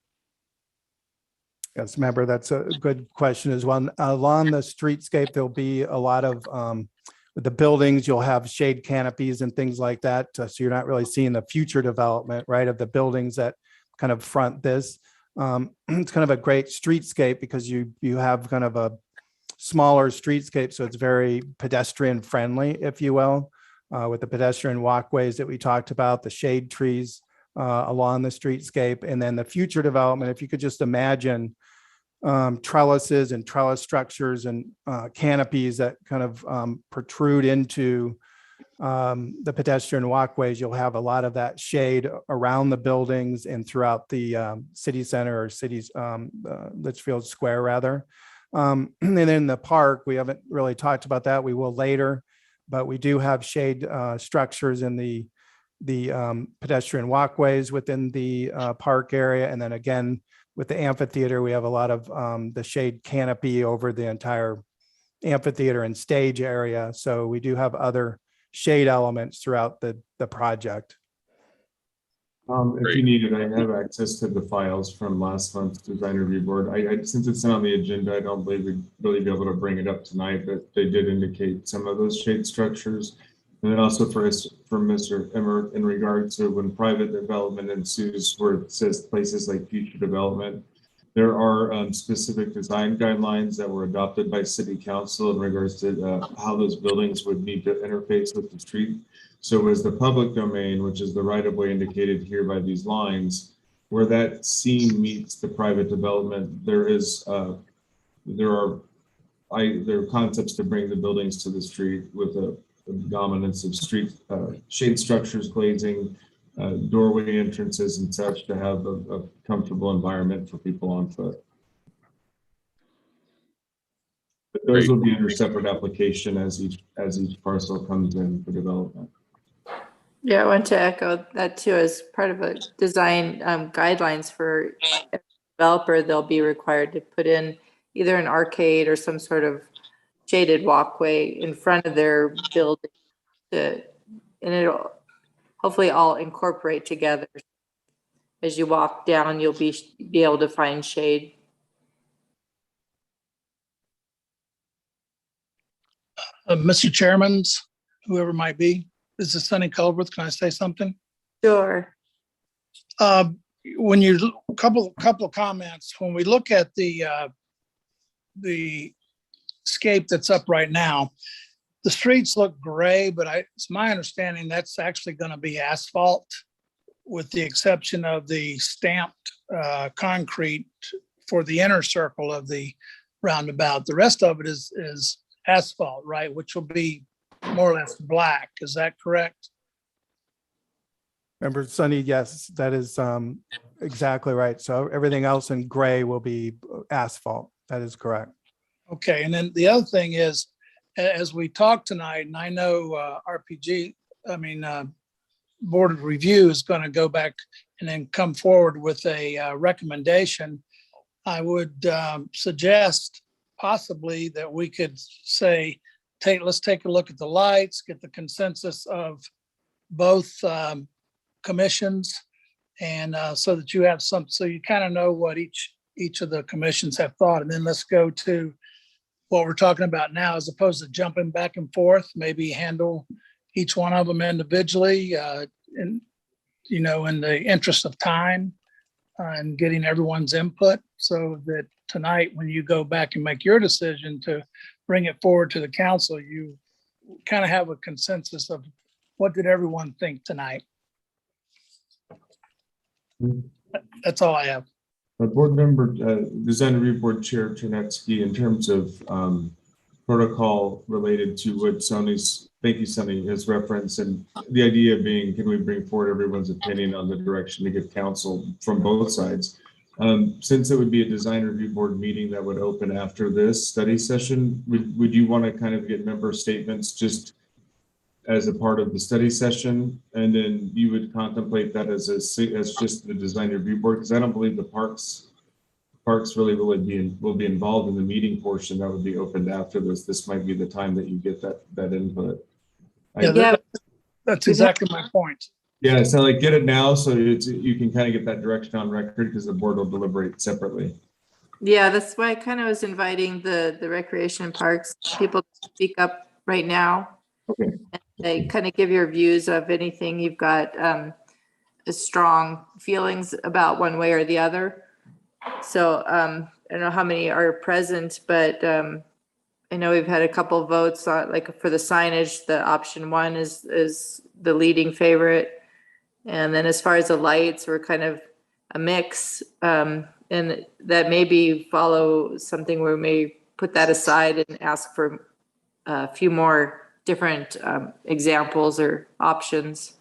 Yes, remember, that's a good question as well. Along the streetscape, there'll be a lot of, with the buildings, you'll have shade canopies and things like that. So you're not really seeing the future development, right, of the buildings that kind of front this. It's kind of a great streetscape because you have kind of a smaller streetscape. So it's very pedestrian friendly, if you will, with the pedestrian walkways that we talked about, the shade trees along the streetscape. And then the future development, if you could just imagine trellises and trellis structures and canopies that kind of protrude into the pedestrian walkways, you'll have a lot of that shade around the buildings and throughout the city center or city's Litchfield Square rather. And then in the park, we haven't really talked about that. We will later, but we do have shade structures in the pedestrian walkways within the park area. And then again, with the amphitheater, we have a lot of the shade canopy over the entire amphitheater and stage area. So we do have other shade elements throughout the project. If you need it, I have access to the files from last month's design review board. Since it's not on the agenda, I don't believe we'd really be able to bring it up tonight, but they did indicate some of those shade structures. And then also for Mr. Emmert, in regard to when private development ensues, where it says places like future development, there are specific design guidelines that were adopted by City Council in regards to how those buildings would need to interface with the street. So as the public domain, which is the right-of-way indicated here by these lines, where that scene meets the private development, there are concepts to bring the buildings to the street with a dominance of street shade structures, glazing, doorway entrances and such to have a comfortable environment for people on foot. Those will be under separate application as each parcel comes in for development. Yeah, I want to echo that too. As part of a design guidelines for every developer, they'll be required to put in either an arcade or some sort of shaded walkway in front of their building, and it'll hopefully all incorporate together. As you walk down, you'll be able to find shade. Mr. Chairman, whoever might be, this is Sonny Culberth. Can I say something? Sure. When you couple of comments, when we look at the scape that's up right now, the streets look gray, but it's my understanding that's actually going to be asphalt, with the exception of the stamped concrete for the inner circle of the roundabout. The rest of it is asphalt, right? Which will be more or less black. Is that correct? Member Sunny, yes, that is exactly right. So everything else in gray will be asphalt. That is correct. Okay, and then the other thing is, as we talk tonight, and I know Board of Review is going to go back and then come forward with a recommendation. I would suggest possibly that we could say, let's take a look at the lights, get the consensus of both commissions, and so that you have so you kind of know what each of the commissions have thought, and then let's go to what we're talking about now, as opposed to jumping back and forth. Maybe handle each one of them individually, in the interest of time and getting everyone's input, so that tonight, when you go back and make your decision to bring it forward to the council, you kind of have a consensus of what did everyone think tonight. That's all I have. Board member, Design Review Board Chair Chernetsky, in terms of protocol related to what thank you, Sonny, has referenced, and the idea being, can we bring forward everyone's opinion on the direction to give council from both sides? Since it would be a Design Review Board meeting that would open after this study session, would you want to kind of get member statements just as a part of the study session, and then you would contemplate that as just the Design Review Board? Because I don't believe the parks really will be involved in the meeting portion that would be opened after this. This might be the time that you get that input. That's exactly my point. Yeah, so like get it now so you can kind of get that direction on record, because the board will deliberate separately. Yeah, that's why I kind of was inviting the recreation and parks people to speak up right now. Okay. And they kind of give your views of anything you've got strong feelings about one way or the other. So I don't know how many are present, but I know we've had a couple of votes on, like, for the signage. The option 1 is the leading favorite. And then as far as the lights, we're kind of a mix. And that maybe follow something where we may put that aside and ask for a few more different examples or options.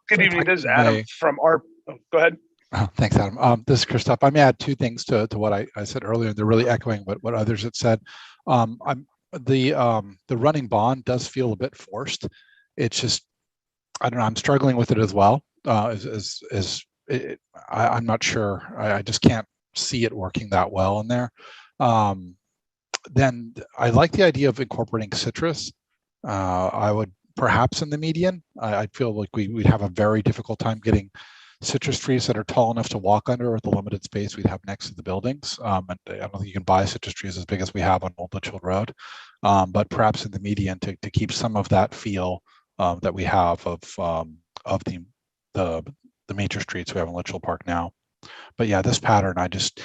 Good evening, this is Adam from our, go ahead. Thanks, Adam. This is Christoph. I may add two things to what I said earlier. They're really echoing what others had said. The running bond does feel a bit forced. It's just, I don't know, I'm struggling with it as well. I'm not sure. I just can't see it working that well in there. Then I like the idea of incorporating citrus. I would perhaps in the median. I feel like we'd have a very difficult time getting citrus trees that are tall enough to walk under with the limited space we'd have next to the buildings. And I don't think you can buy citrus trees as big as we have on Old Litchfield Road, but perhaps in the median to keep some of that feel that we have of the major streets we have in Litchfield Park now. But yeah, this pattern, I just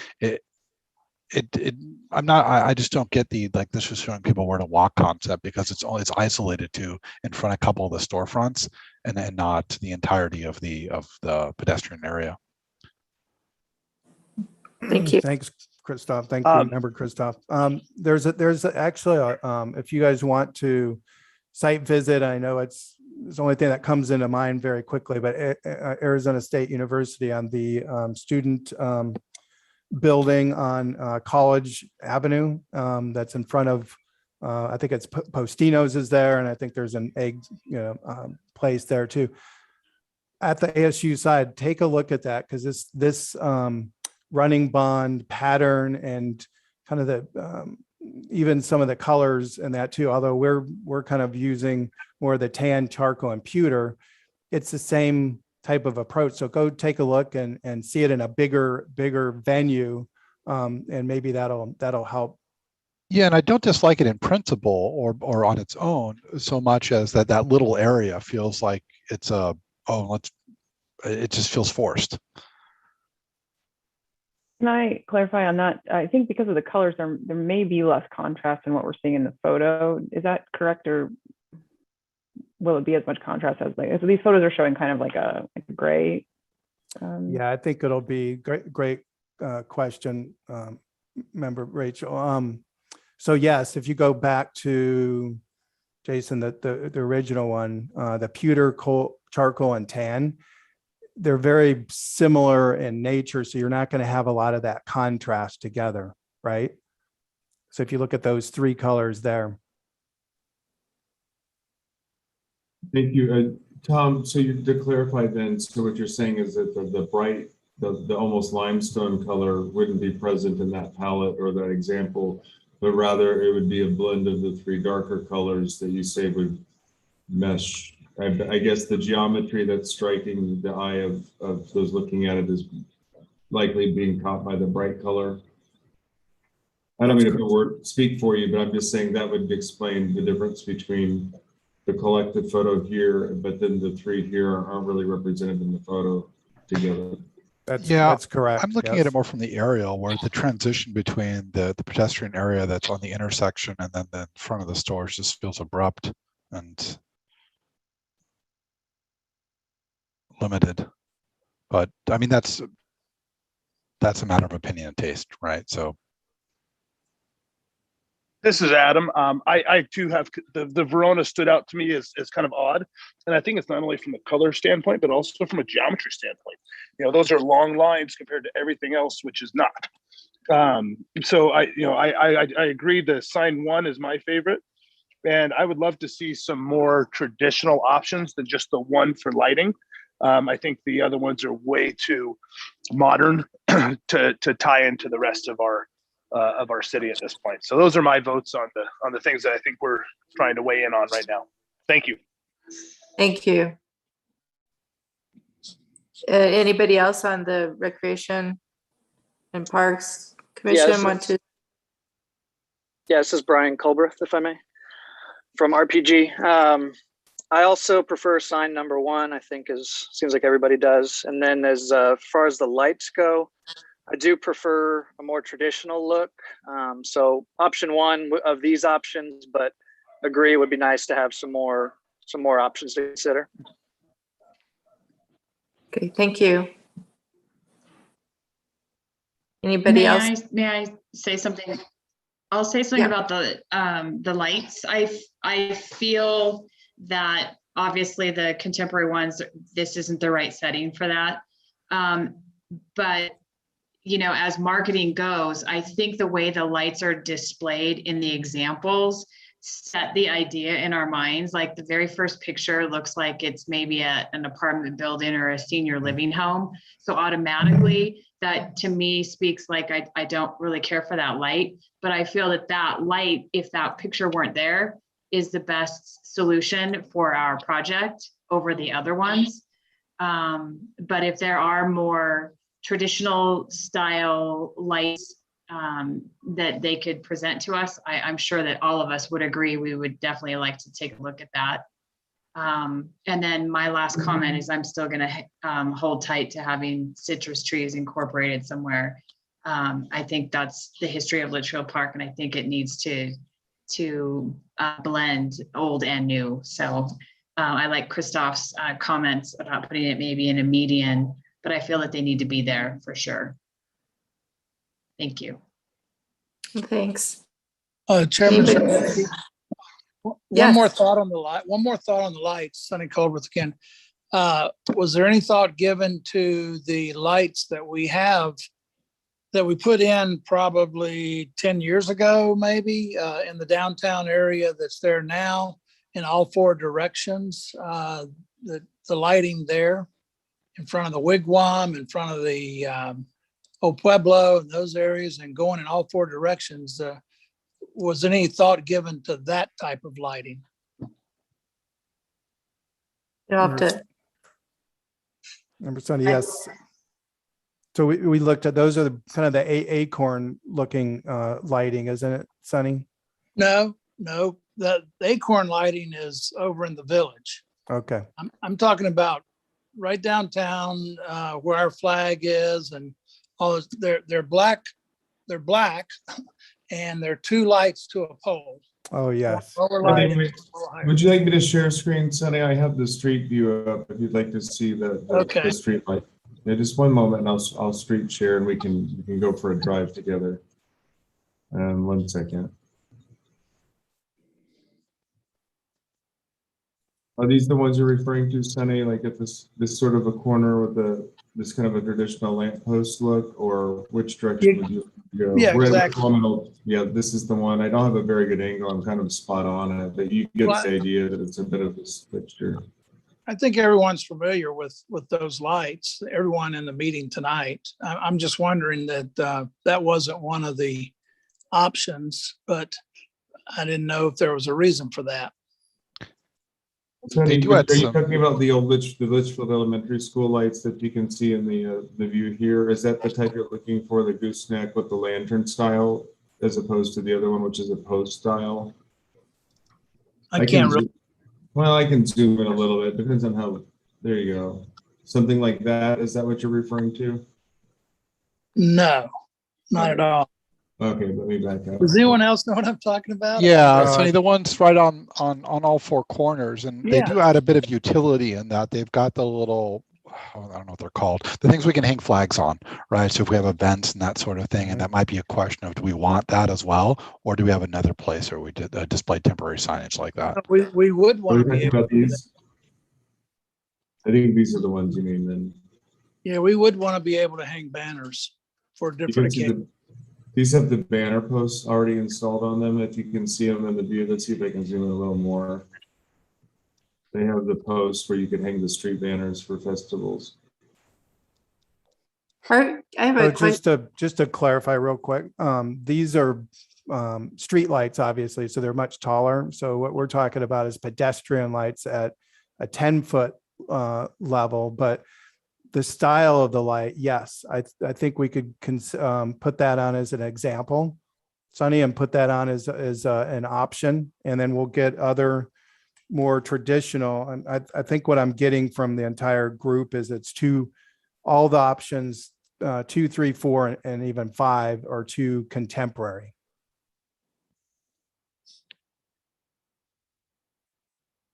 don't get the, like, this was showing people where to walk concept, because it's isolated to in front of a couple of the storefronts and not the entirety of the pedestrian area. Thank you. Thanks, Christoph. Thank you, Member Christoph. There's actually if you guys want to site visit, I know it's the only thing that comes into mind very quickly, but Arizona State University on the student building on College Avenue that's in front of, I think it's Postino's is there, and I think there's an egg, place there too. At the ASU side, take a look at that, because this running bond pattern and kind of the even some of the colors and that too, although we're kind of using more of the tan, charcoal, and pewter, it's the same type of approach. So go take a look and see it in a bigger venue, and maybe that'll help. Yeah, and I don't dislike it in principle or on its own so much as that little area feels like it's it just feels forced. Can I clarify on that? I think because of the colors, there may be less contrast in what we're seeing in the photo. Is that correct, or will it be as much contrast as so these photos are showing kind of like a gray? Yeah, I think it'll be great question, member Rachel. So yes, if you go back to Jason, the original one, the pewter, charcoal, and tan, they're very similar in nature. So you're not going to have a lot of that contrast together, right? So if you look at those three colors there. Thank you. Tom, so to clarify then, so what you're saying is that the bright, the almost limestone color wouldn't be present in that palette or that example, but rather it would be a blend of the three darker colors that you say would mesh. I guess the geometry that's striking the eye of those looking at it is likely being caught by the bright color. I don't mean to speak for you, but I'm just saying that would explain the difference between the collected photo here, but then the three here aren't really represented in the photo together. That's correct. I'm looking at it more from the aerial, where the transition between the pedestrian area that's on the intersection and then the front of the stores just feels abrupt and limited. But I mean, that's a matter of opinion and taste, right? So This is Adam. I too have the Verona stood out to me as kind of odd. And I think it's not only from a color standpoint, but also from a geometry standpoint. Those are long lines compared to everything else, which is not. So I agree the sign 1 is my favorite. And I would love to see some more traditional options than just the one for lighting. I think the other ones are way too modern to tie into the rest of our city at this point. So those are my votes on the things that I think we're trying to weigh in on right now. Thank you. Thank you. Anybody else on the Recreation and Parks Commission want to? Yeah, this is Brian Culbreth, if I may, from RPG. I also prefer sign number 1. I think seems like everybody does. And then as far as the lights go, I do prefer a more traditional look. So option 1 of these options, but agree it would be nice to have some more options to consider. Okay, thank you. Anybody else? May I say something? I'll say something about the lights. I feel that obviously the contemporary ones, this isn't the right setting for that. But as marketing goes, I think the way the lights are displayed in the examples set the idea in our minds. Like the very first picture looks like it's maybe an apartment building or a senior living home. So automatically that to me speaks like I don't really care for that light, but I feel that light, if that picture weren't there, is the best solution for our project over the other ones. But if there are more traditional style lights that they could present to us, I'm sure that all of us would agree we would definitely like to take a look at that. And then my last comment is I'm still going to hold tight to having citrus trees incorporated somewhere. I think that's the history of Litchfield Park, and I think it needs to blend old and new. So I like Christoph's comments about putting it maybe in a median, but I feel that they need to be there for sure. Thank you. Thanks. Chairman, Yes. one more thought on the lights, Sonny Culbreth again. Was there any thought given to the lights that we have that we put in probably 10 years ago, maybe, in the downtown area that's there now in all four directions. The lighting there in front of the Wigwam, in front of the Old Pueblo, and those areas, and going in all four directions. Was any thought given to that type of lighting? You'll have to, Member Sunny, yes. So we looked at, those are the kind of the acorn looking lighting, isn't it, Sunny? No, the acorn lighting is over in the village. Okay. I'm talking about right downtown, where our flag is, and all those, they're black, and they're two lights to a pole. Oh, yes. Would you like me to share screen, Sunny? I have the street view up if you'd like to see the street light. Yeah, just one moment, and I'll street share, and we can go for a drive together. 1 second. Are these the ones you're referring to, Sunny? Like at this sort of a corner with this kind of a traditional lamppost look, or which direction would you go? Yeah, exactly. Yeah, this is the one. I don't have a very good angle. I'm kind of spot on it, but you get the idea that it's a bit of a fixture. I think everyone's familiar with those lights, everyone in the meeting tonight. I'm just wondering that that wasn't one of the options, but I didn't know if there was a reason for that. Sunny, are you talking about the old Litchfield Elementary School lights that you can see in the view here? Is that the type you're looking for, the gooseneck with the lantern style, as opposed to the other one, which is a post style? I can't really. Well, I can zoom in a little bit. Depends on how. There you go. Something like that. Is that what you're referring to? No, not at all. Okay, let me back up. Does anyone else know what I'm talking about? Yeah, Sonny, the ones right on all four corners, and they do add a bit of utility in that. They've got the little, I don't know what they're called, the things we can hang flags on, right? So if we have events and that sort of thing, and that might be a question of, do we want that as well, or do we have another place where we did display temporary signage like that? We would want to be able to do that. I think these are the ones you mean then. Yeah, we would want to be able to hang banners for different occasions. These have the banner posts already installed on them. If you can see them in the view, let's see if I can zoom in a little more. They have the posts where you can hang the street banners for festivals. I have a question. Just to clarify real quick, these are street lights, obviously, so they're much taller. So what we're talking about is pedestrian lights at a 10-foot level, but the style of the light, yes, I think we could put that on as an example, Sonny, and put that on as an option, and then we'll get other more traditional. And I think what I'm getting from the entire group is all the options, 2, 3, 4, and even 5 are too contemporary.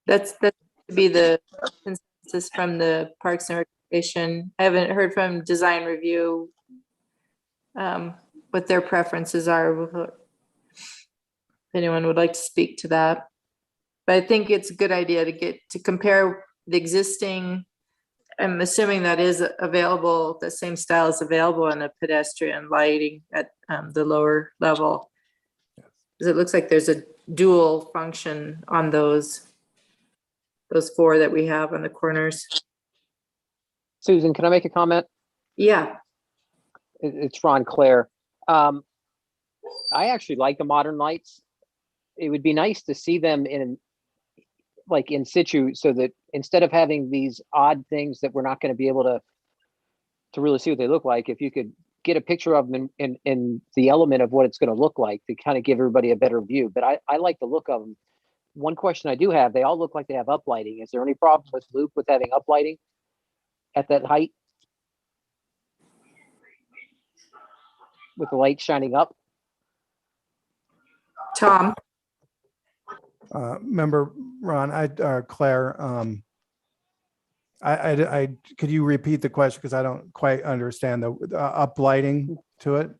That's to be the consensus from the Parks and Recreation. I haven't heard from Design Review what their preferences are. If anyone would like to speak to that, but I think it's a good idea to compare the existing. I'm assuming that is available. The same style is available in the pedestrian lighting at the lower level, because it looks like there's a dual function on those 4 that we have on the corners. Susan, can I make a comment? Yeah. It's Ron Claire. I actually like the modern lights. It would be nice to see them in situ, so that instead of having these odd things that we're not going to be able to really see what they look like, if you could get a picture of them in the element of what it's going to look like, to kind of give everybody a better view. But I like the look of them. One question I do have, they all look like they have uplighting. Is there any problem with Loop with having uplighting at that height, with the light shining up? Tom? Member Ron, Claire, I could you repeat the question, because I don't quite understand the uplighting to it.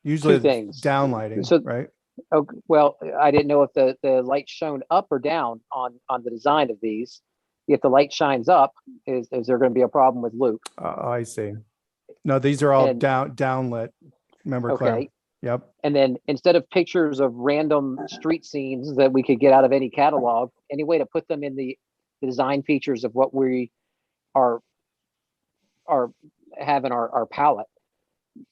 Usually it's downlighting, so, right? Oh, well, I didn't know if the light shone up or down on the design of these. If the light shines up, is there going to be a problem with Loop? I see. No, these are all downlit Member Claire. Okay. Yep. And then instead of pictures of random street scenes that we could get out of any catalog, any way to put them in the design features of what we are have in our palette.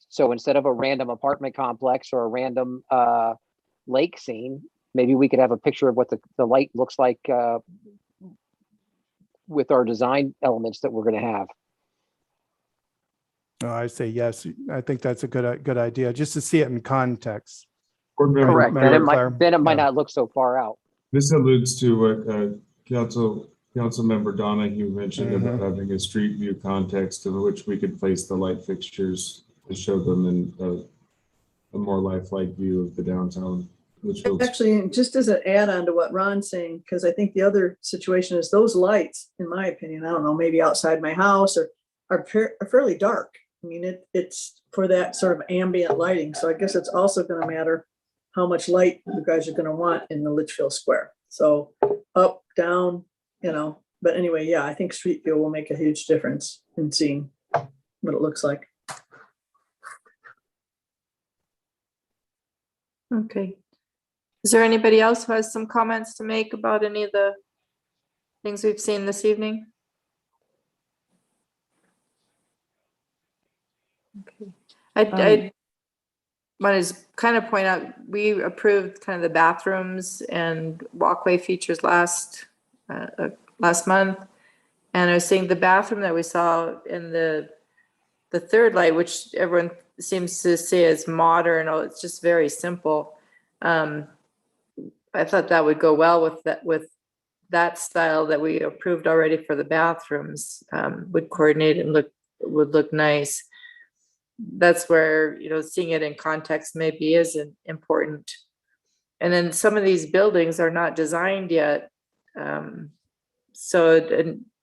So instead of a random apartment complex or a random lake scene, maybe we could have a picture of what the light looks like with our design elements that we're going to have. Oh, I say yes. I think that's a good idea, just to see it in context. Correct. Member Then it might Yeah. not look so far out. This alludes to what Council Member Donahue mentioned about having a street view context in which we could place the light fixtures to show them in a more lifelike view of the downtown. Actually, just as an add-on to what Ron's saying, because I think the other situation is those lights, in my opinion, I don't know, maybe outside my house are fairly dark. I mean, it's for that sort of ambient lighting. So I guess it's also going to matter how much light you guys are going to want in the Litchfield Square. So up, down, but anyway, yeah, I think street view will make a huge difference in seeing what it looks like. Okay. Is there anybody else who has some comments to make about any of the things we've seen this evening? Okay. I want to kind of point out, we approved kind of the bathrooms and walkway features last month. And I was saying the bathroom that we saw in the third light, which everyone seems to see as modern, it's just very simple. I thought that would go well with that style that we approved already for the bathrooms, would coordinate and would look nice. That's where, seeing it in context maybe isn't important. And then some of these buildings are not designed yet. So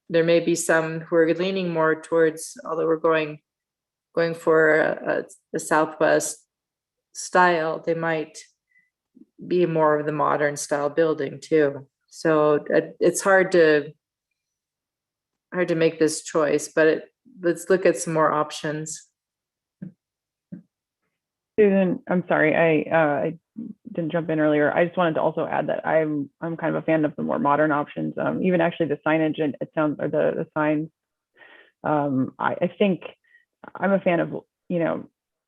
there may be some who are leaning more towards, although we're going for a Southwest style, they might be more of the modern style building too. So it's hard to make this choice, but let's look at some more options. Susan, I'm sorry, I didn't jump in earlier. I just wanted to also add that I'm kind of a fan of the more modern options. Even actually the signage and it sounds, or the signs. I think I'm a fan of,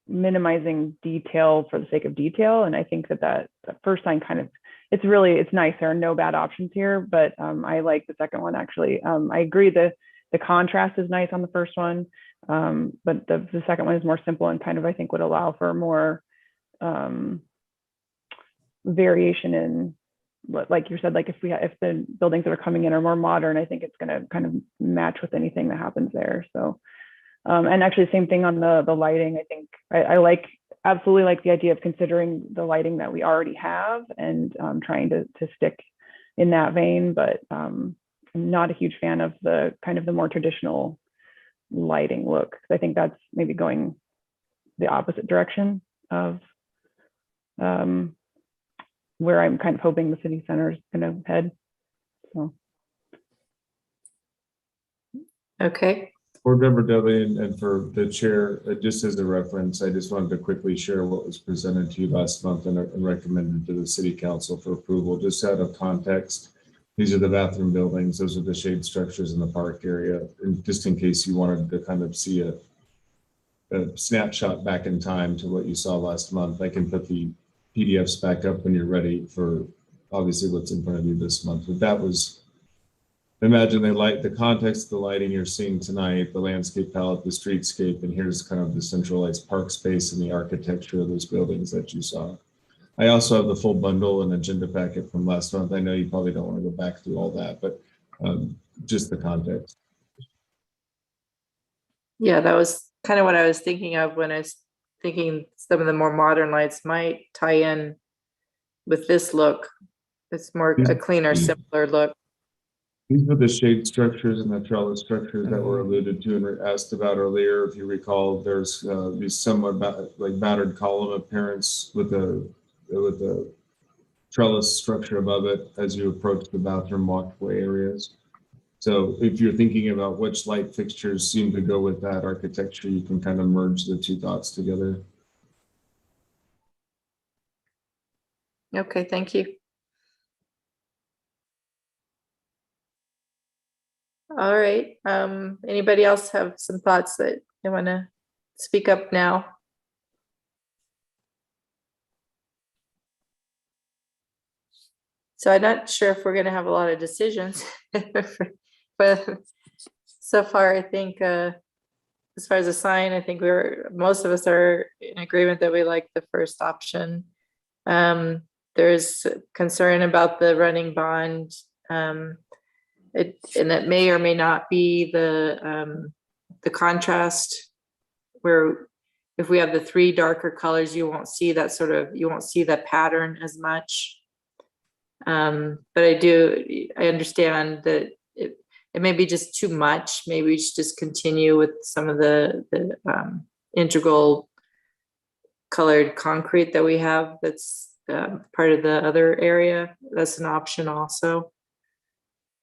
minimizing detail for the sake of detail. And I think that first sign kind of, it's nice. There are no bad options here, but I like the second one actually. I agree the contrast is nice on the first one. But the second one is more simple and kind of, I think, would allow for more variation in, like you said, like if the buildings that are coming in are more modern, I think it's going to kind of match with anything that happens there. So, and actually same thing on the lighting. I think I absolutely like the idea of considering the lighting that we already have and trying to stick in that vein, but I'm not a huge fan of the kind of the more traditional lighting look. I think that's maybe going the opposite direction of where I'm kind of hoping the city center is going to head. So. Okay. Board Member Dudley, and for the chair, just as a reference, I just wanted to quickly share what was presented to you last month and recommended to the city council for approval. Just out of context, these are the bathroom buildings. Those are the shade structures in the park area. And just in case you wanted to kind of see a snapshot back in time to what you saw last month, I can put the PDFs back up when you're ready for obviously what's in front of you this month. But that was, imagine the context of the lighting you're seeing tonight, the landscape palette, the streetscape, and here's kind of the centralized park space and the architecture of those buildings that you saw. I also have the full bundle and agenda packet from last month. I know you probably don't want to go back through all that, but just the context. Yeah, that was kind of what I was thinking of when I was thinking some of the more modern lights might tie in with this look. It's more a cleaner, simpler look. These were the shade structures and the trellis structures that were alluded to and were asked about earlier. If you recall, there's these somewhat like battered column appearance with a trellis structure above it as you approach the bathroom walkway areas. So if you're thinking about which light fixtures seem to go with that architecture, you can kind of merge the two thoughts together. Okay, thank you. All right, anybody else have some thoughts that they want to speak up now? So I'm not sure if we're gonna have a lot of decisions, but so far, I think, as far as a sign, I think most of us are in agreement that we like the first option. There's concern about the running bond. And it may or may not be the contrast, where if we have the 3 darker colors, you won't see that pattern as much. But I understand that it may be just too much. Maybe we should just continue with some of the integral colored concrete that we have that's part of the other area. That's an option also.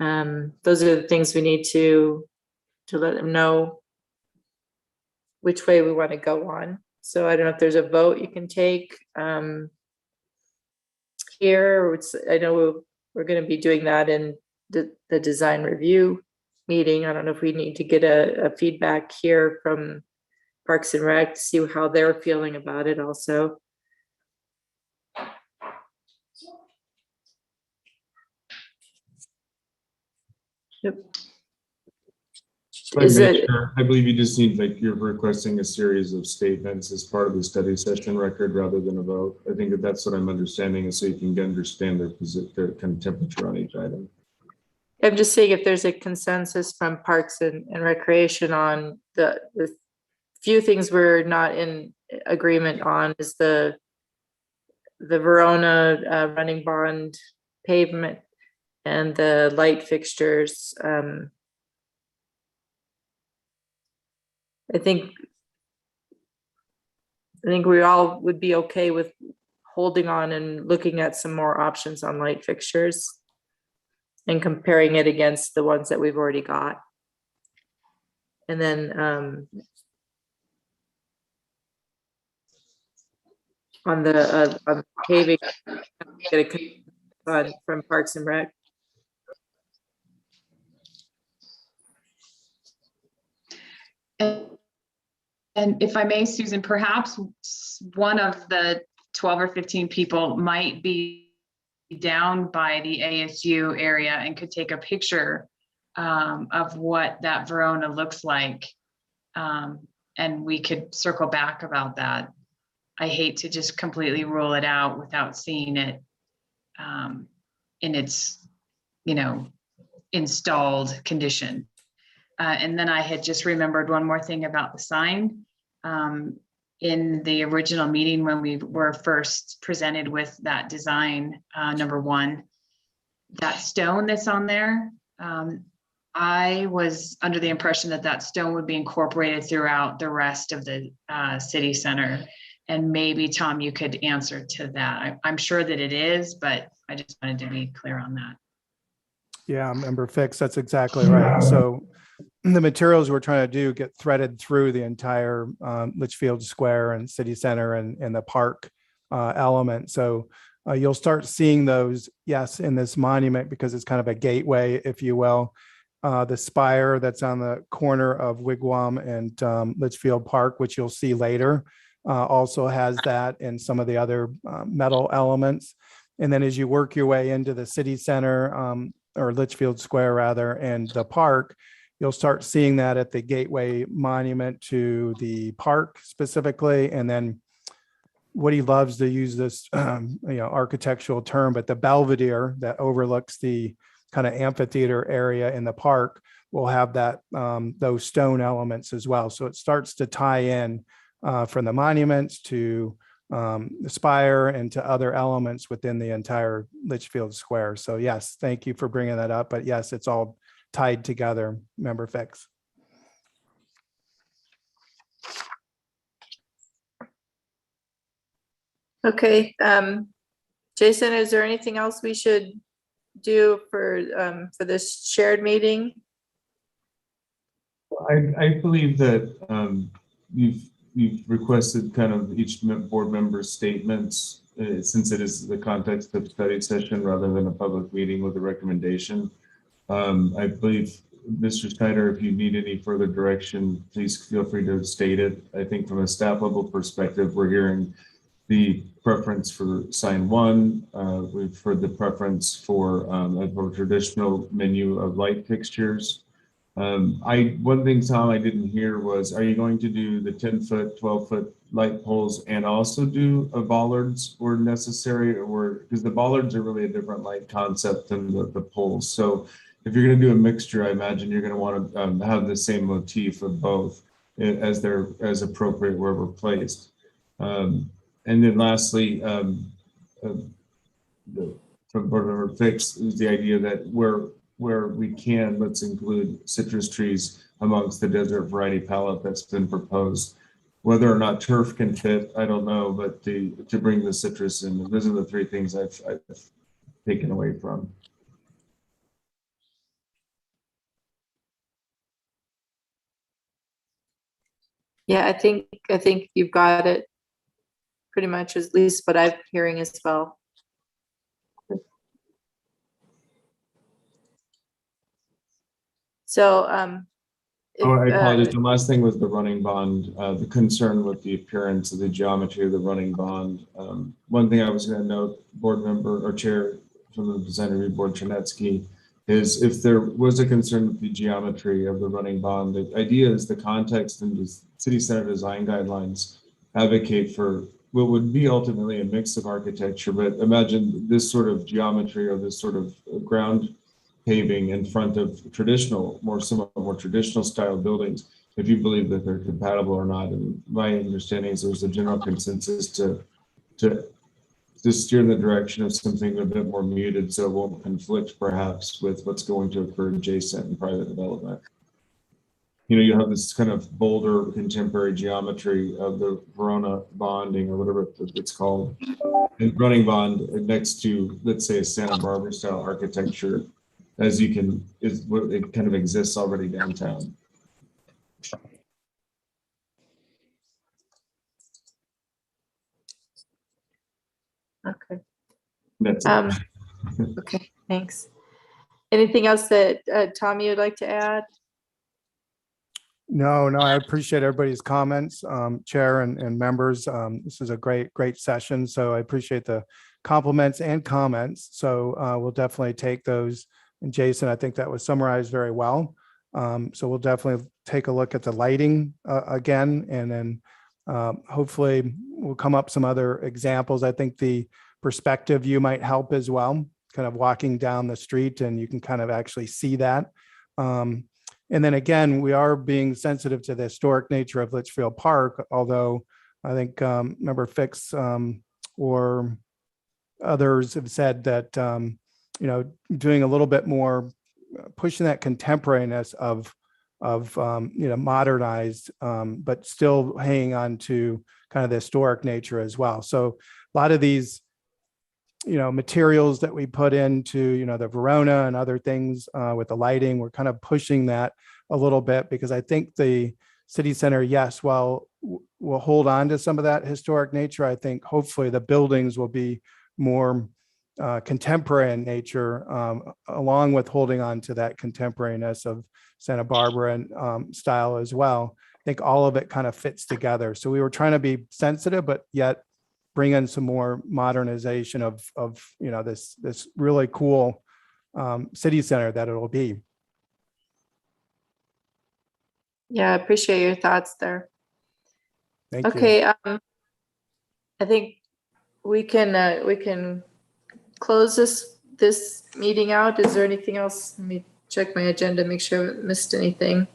Those are the things we need to let them know which way we want to go on. So I don't know if there's a vote you can take here. I know we're going to be doing that in the design review meeting. I don't know if we need to get a feedback here from Parks and Rec to see how they're feeling about it also. Yep. I believe you just need, like, you're requesting a series of statements as part of the study session record rather than a vote. I think that's what I'm understanding, is so you can understand their kind of temperature on each item. I'm just saying if there's a consensus from Parks and Recreation on the few things we're not in agreement on is the Verona running bond pavement and the light fixtures. I think we all would be okay with holding on and looking at some more options on light fixtures and comparing it against the ones that we've already got. And then on the paving, get a from Parks and Rec. And if I may, Susan, perhaps one of the 12 or 15 people might be down by the ASU area and could take a picture of what that Verona looks like. And we could circle back about that. I hate to just completely rule it out without seeing it in its, installed condition. And then I had just remembered one more thing about the sign. In the original meeting, when we were first presented with that design, number 1, that stone that's on there, I was under the impression that stone would be incorporated throughout the rest of the city center. And maybe, Tom, you could answer to that. I'm sure that it is, but I just wanted to be clear on that. Yeah, Member Fix, that's exactly right. So the materials we're trying to do get threaded through the entire Litchfield Square and City Center and the park element. So you'll start seeing those, yes, in this monument, because it's kind of a gateway, if you will. The spire that's on the corner of Wigwam and Litchfield Park, which you'll see later, also has that and some of the other metal elements. And then as you work your way into the city center, or Litchfield Square rather, and the park, you'll start seeing that at the gateway monument to the park specifically. And then Woody loves to use this architectural term, but the Belvedere that overlooks the kind of amphitheater area in the park will have that those stone elements as well. So it starts to tie in from the monuments to the spire and to other elements within the entire Litchfield Square. So yes, thank you for bringing that up. But yes, it's all tied together, Member Fix. Okay, Jason, is there anything else we should do for this shared meeting? I believe that you've requested kind of each board member's statements since it is the context of study session rather than a public meeting with a recommendation. I believe, Mr. Snyder, if you need any further direction, please feel free to state it. I think from a staff level perspective, we're hearing the preference for sign one. We've heard the preference for a more traditional menu of light fixtures. One thing, Tom, I didn't hear was, are you going to do the 10-foot, 12-foot light poles and also do bollards where necessary, or because the bollards are really a different light concept than the poles. So if you're going to do a mixture, I imagine you're going to want to have the same motif of both as appropriate wherever placed. And then lastly, from Board Member Fix is the idea that where we can, let's include citrus trees amongst the desert variety palette that's been proposed. Whether or not turf can fit, I don't know, but to bring the citrus in, those are the three things I've taken away from. Yeah, I think you've got it pretty much, at least what I'm hearing as well. So, I apologize. The last thing was the running bond, the concern with the appearance of the geometry of the running bond. One thing I was going to note, board member or chair from the design review board, Chernetsky, is if there was a concern with the geometry of the running bond, the idea is the context and the city center design guidelines advocate for what would be ultimately a mix of architecture. But imagine this sort of geometry or this sort of ground paving in front of traditional, more traditional style buildings, if you believe that they're compatible or not. And my understanding is there's a general consensus to steer in the direction of something a bit more muted, so it won't conflict perhaps with what's going to occur adjacent in private development. You know, you have this kind of bolder contemporary geometry of the Verona bonding or whatever it's called, and running bond next to, let's say, a Santa Barbara style architecture, as you can, it kind of exists already downtown. Okay. That's it. Okay, thanks. Anything else that Tommy would like to add? No, I appreciate everybody's comments, Chair and members. This is a great session. So I appreciate the compliments and comments. So we'll definitely take those. And Jason, I think that was summarized very well. So we'll definitely take a look at the lighting again, and then hopefully we'll come up some other examples. I think the perspective view might help as well, kind of walking down the street and you can kind of actually see that. And then again, we are being sensitive to the historic nature of Litchfield Park, although I think Member Fix or others have said that, you know, doing a little bit more, pushing that contemporaneous of you know, modernized, but still hanging on to kind of the historic nature as well. So a lot of these, you know, materials that we put into, you know, the Verona and other things with the lighting, we're kind of pushing that a little bit, because I think the city center, yes, well, we'll hold on to some of that historic nature. I think hopefully the buildings will be more contemporary in nature, along with holding on to that contemporariness of Santa Barbara and style as well. I think all of it kind of fits together. So we were trying to be sensitive, but yet bring in some more modernization of you know, this really cool city center that it'll be. Yeah, I appreciate your thoughts there. Thank you. Okay, I think we can close this meeting out. Is there anything else? Let me check my agenda, make sure I haven't missed anything.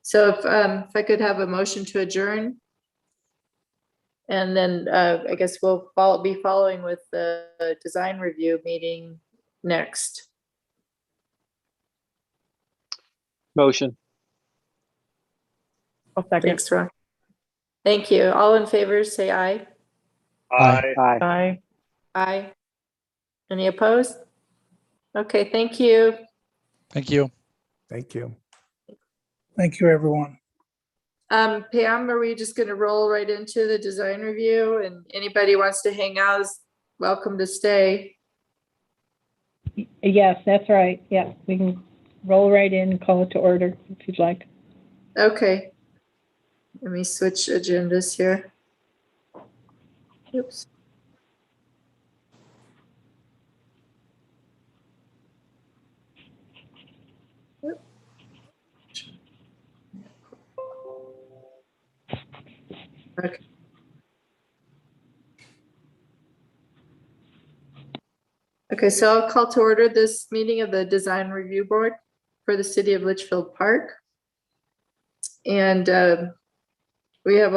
So if I could have a motion to adjourn. And then I guess we'll be following with the design review meeting next. Motion. I'll second. Thanks, Ron. Thank you. All in favor, say aye. Aye. Aye. Aye. Any opposed? Okay, thank you. Thank you. Thank you. Thank you, everyone. Pam, are we just gonna roll right into the design review, and anybody wants to hang out is welcome to stay? Yes, that's right. Yeah, we can roll right in and call it to order if you'd like. Okay. Let me switch agendas here. Oops. Yep. Okay. Okay, so I'll call to order this meeting of the Design Review Board for the City of Litchfield Park. And we have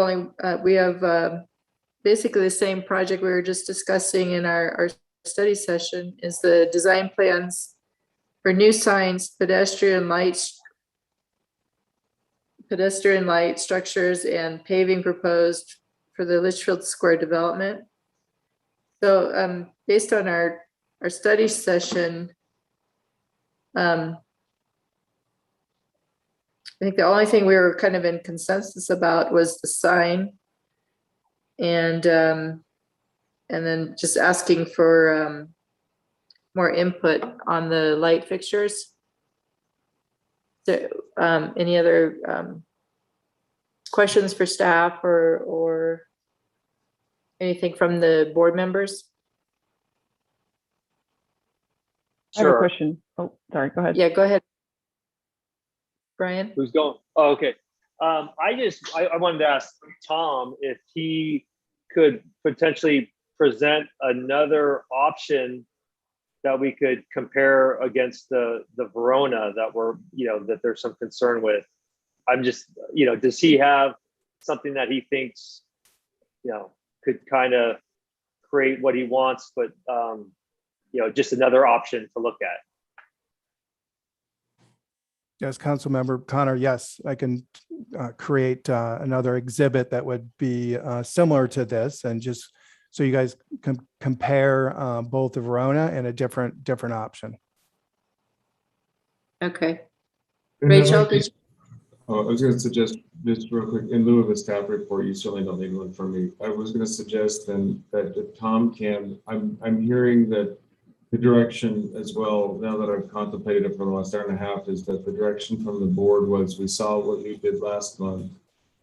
basically the same project we were just discussing in our study session, is the design plans for new signs, pedestrian light structures, and paving proposed for the Litchfield Square development. So based on our study session, I think the only thing we were kind of in consensus about was the sign, and then just asking for more input on the light fixtures. So, any other questions for staff or anything from the board members? I have a Sure. question. Oh, sorry, go ahead. Yeah, go ahead, Brian. Who's going? Oh, okay. I wanted to ask Tom if he could potentially present another option that we could compare against the Verona that that there's some concern with. I'm just, does he have something that he thinks, could kind of create what he wants, but just another option to look at? Yes, Councilmember Connor, yes, I can create another exhibit that would be similar to this, and just so you guys can compare both the Verona and a different option. Okay. And Rachel, I was going to suggest, just real quick, in lieu of a staff report, you certainly don't need one from me. I was going to suggest then that if Tom can, I'm hearing that the direction as well, now that I've contemplated it for the last hour and a half, is that the direction from the board was, we saw what we did last month,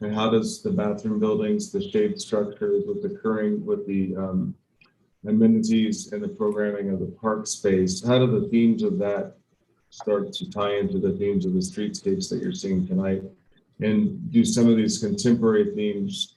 and how does the bathroom buildings, the shade structures with the amenities and the programming of the park space, how do the themes of that start to tie into the themes of the streetscapes that you're seeing tonight? And do some of these contemporary themes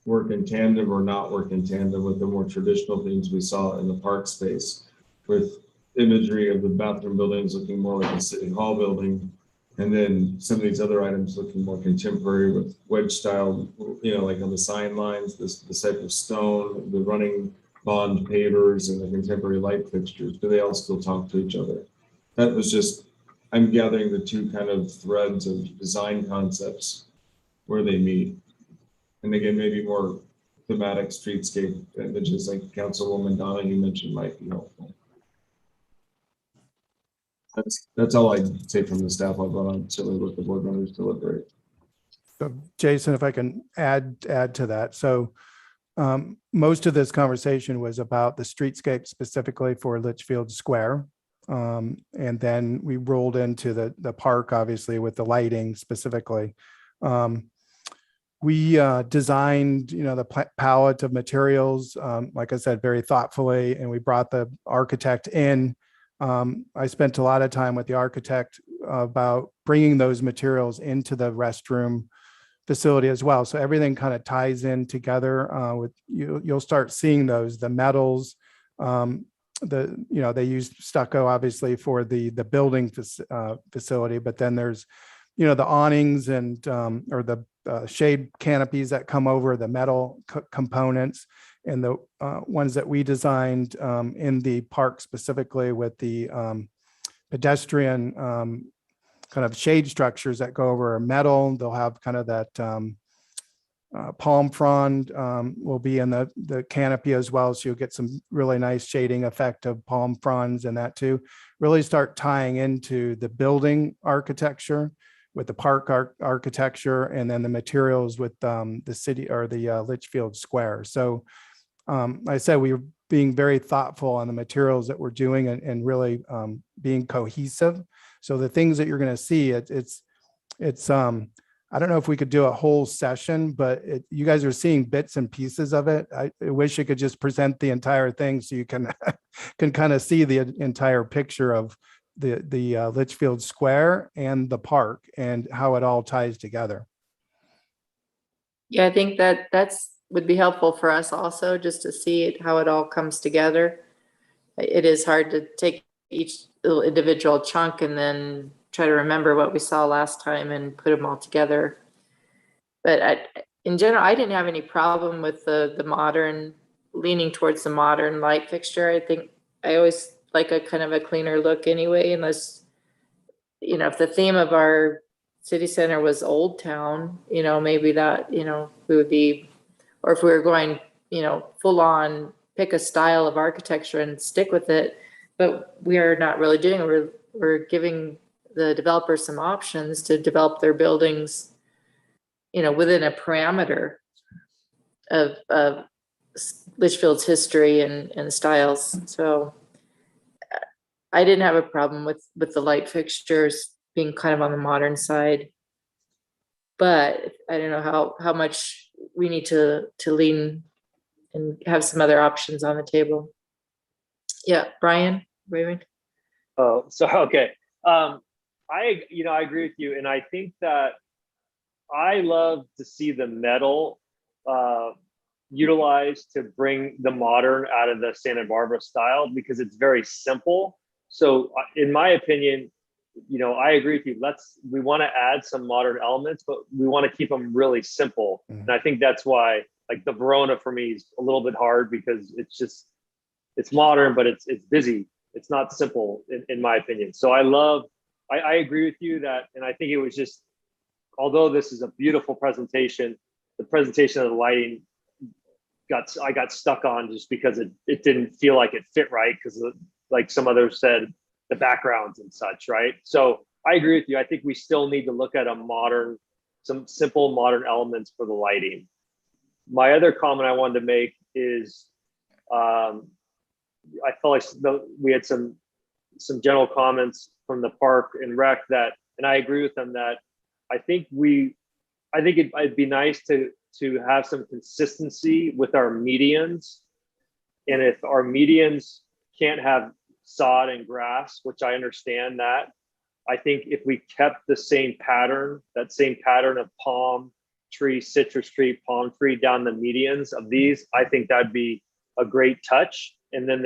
work in tandem or not work in tandem with the more traditional themes we saw in the park space, with imagery of the bathroom buildings looking more like a city hall building, and then some of these other items looking more contemporary with wedge style, like on the sign lines, this type of stone, the running bond pavers, and the contemporary light fixtures. Do they all still talk to each other? That was just, I'm gathering the two kind of threads of design concepts where they meet. And again, maybe more thematic streetscape images like Councilwoman Donna, you mentioned, might be helpful. That's all I'd say from the staff. I'll go on to let the board members deliberate. So Jason, if I can add to that. So most of this conversation was about the streetscape specifically for Litchfield Square. And then we rolled into the park, obviously, with the lighting specifically. We designed, the palette of materials, like I said, very thoughtfully, and we brought the architect in. I spent a lot of time with the architect about bringing those materials into the restroom facility as well. So everything kind of ties in together. With you'll start seeing the metals. They use stucco obviously for the building facility, but then there's the awnings and or the shade canopies that come over the metal components, and the ones that we designed in the park specifically with the pedestrian kind of shade structures that go over metal. They'll have kind of that palm frond will be in the canopy as well. So you'll get some really nice shading effect of palm fronds and that too. Really start tying into the building architecture with the park architecture, and then the materials with the city or the Litchfield Square. So I said we were being very thoughtful on the materials that we're doing and really being cohesive. So the things that you're going to see, it's I don't know if we could do a whole session, but you guys are seeing bits and pieces of it. I wish you could just present the entire thing so you can can kind of see the entire picture of the Litchfield Square and the park and how it all ties together. Yeah, I think that's would be helpful for us also, just to see it, how it all comes together. It is hard to take each little individual chunk and then try to remember what we saw last time and put them all together. But in general, I didn't have any problem with the modern, leaning towards the modern light fixture. I think I always like a kind of a cleaner look anyway, unless, you know, if the theme of our city center was Old Town, you know, maybe that, you know, we would be, or if we were going, you know, full on pick a style of architecture and stick with it, but we are not really doing it. We're giving the developers some options to develop their buildings, you know, within a parameter of Litchfield's history and styles. So I didn't have a problem with the light fixtures being kind of on the modern side, but I don't know how much we need to lean and have some other options on the table. Yeah, Brian, Raymond. Oh, so okay. I agree with you, and I think that I love to see the metal utilized to bring the modern out of the Santa Barbara style, because it's very simple. So in my opinion, you know, I agree with you. We want to add some modern elements, but we want to keep them really simple. And I think that's why, like, the Verona for me is a little bit hard, because it's modern, but it's busy. It's not simple in my opinion. So I agree with you that, and I think it was just, although this is a beautiful presentation, the presentation of the lighting I got stuck on just because it didn't feel like it fit right, because like some others said, the backgrounds and such, right? So I agree with you. I think we still need to look at some simple modern elements for the lighting. My other comment I wanted to make is, I felt like we had some general comments from the park and rec that, and I agree with them, that I think it'd be nice to have some consistency with our medians. And if our medians can't have sod and grass, which I understand that, I think if we kept the same pattern, that same pattern of palm tree, citrus tree, palm tree down the medians of these, I think that'd be a great touch. And then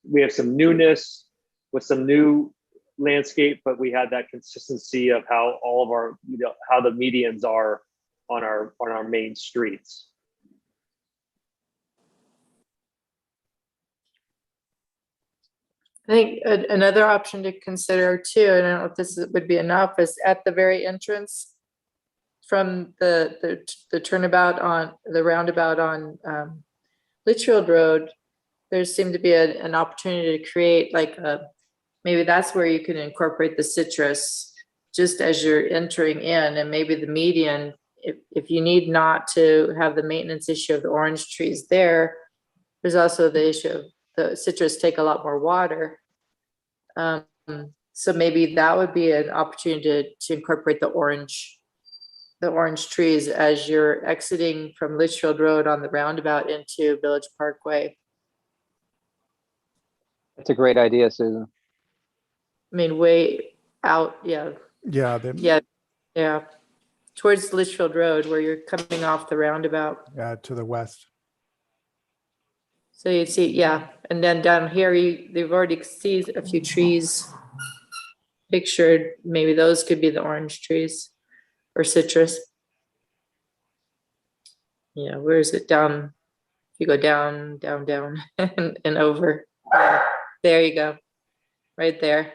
we have some newness with some new landscape, but we had that consistency of how all of our, you know, how the medians are on our main streets. I think another option to consider too, and I don't know if this would be enough, is at the very entrance from the turnabout on the roundabout on Litchfield Road, there seemed to be an opportunity to create like maybe that's where you can incorporate the citrus just as you're entering in, and maybe the median, if you need not to have the maintenance issue of the orange trees there, there's also the issue of the citrus take a lot more water. So maybe that would be an opportunity to incorporate the orange trees as you're exiting from Litchfield Road on the roundabout into Village Parkway. That's a great idea, Susan. I mean, way out, yeah. Yeah. Towards Litchfield Road, where you're coming off the roundabout. Yeah, to the west. So you'd see, yeah, and then down here, they've already seen a few trees pictured. Maybe those could be the orange trees or citrus. Yeah, where is it? Down, if you go down, and over. There you go, right there.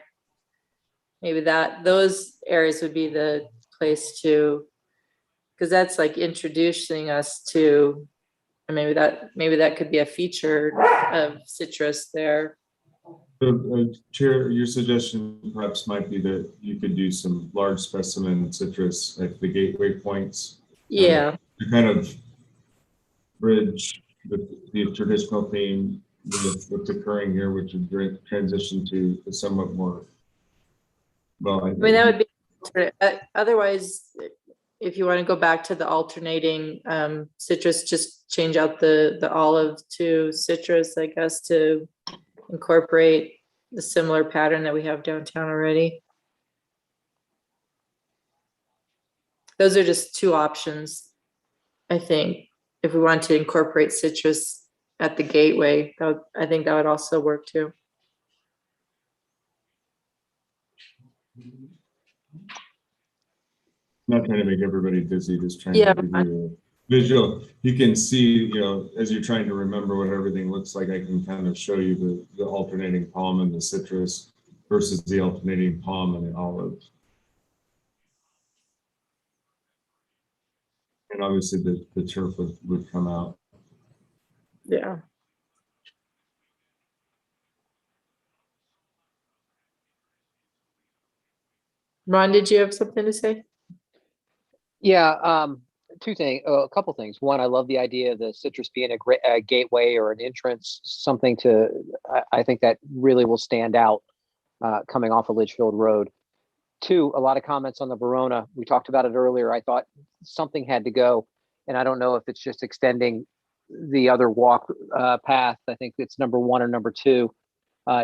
Maybe those areas would be the place to, because that's like introducing us to, and maybe that could be a feature of citrus there. Chair, your suggestion perhaps might be that you could do some large specimen citrus at the gateway points. Yeah. To kind of bridge the traditional theme with what's occurring here, which would transition to a somewhat more, well, I mean, that would be, otherwise, if you want to go back to the alternating citrus, just change out the olive to citrus, I guess, to incorporate the similar pattern that we have downtown already. Those are just two options, I think. If we want to incorporate citrus at the gateway, I think that would also work too. not trying to make everybody dizzy, just trying Yeah. to give you a visual. You can see, as you're trying to remember what everything looks like, I can kind of show you the alternating palm and the citrus versus the alternating palm and the olive. And obviously the turf would come out. Yeah. Ron, did you have something to say? Yeah, two things, a couple things. One, I love the idea of the citrus being a gateway or an entrance, something to, I think that really will stand out coming off of Litchfield Road. Two, a lot of comments on the Verona. We talked about it earlier. I thought something had to go, and I don't know if it's just extending the other walk path. I think it's number 1 or number 2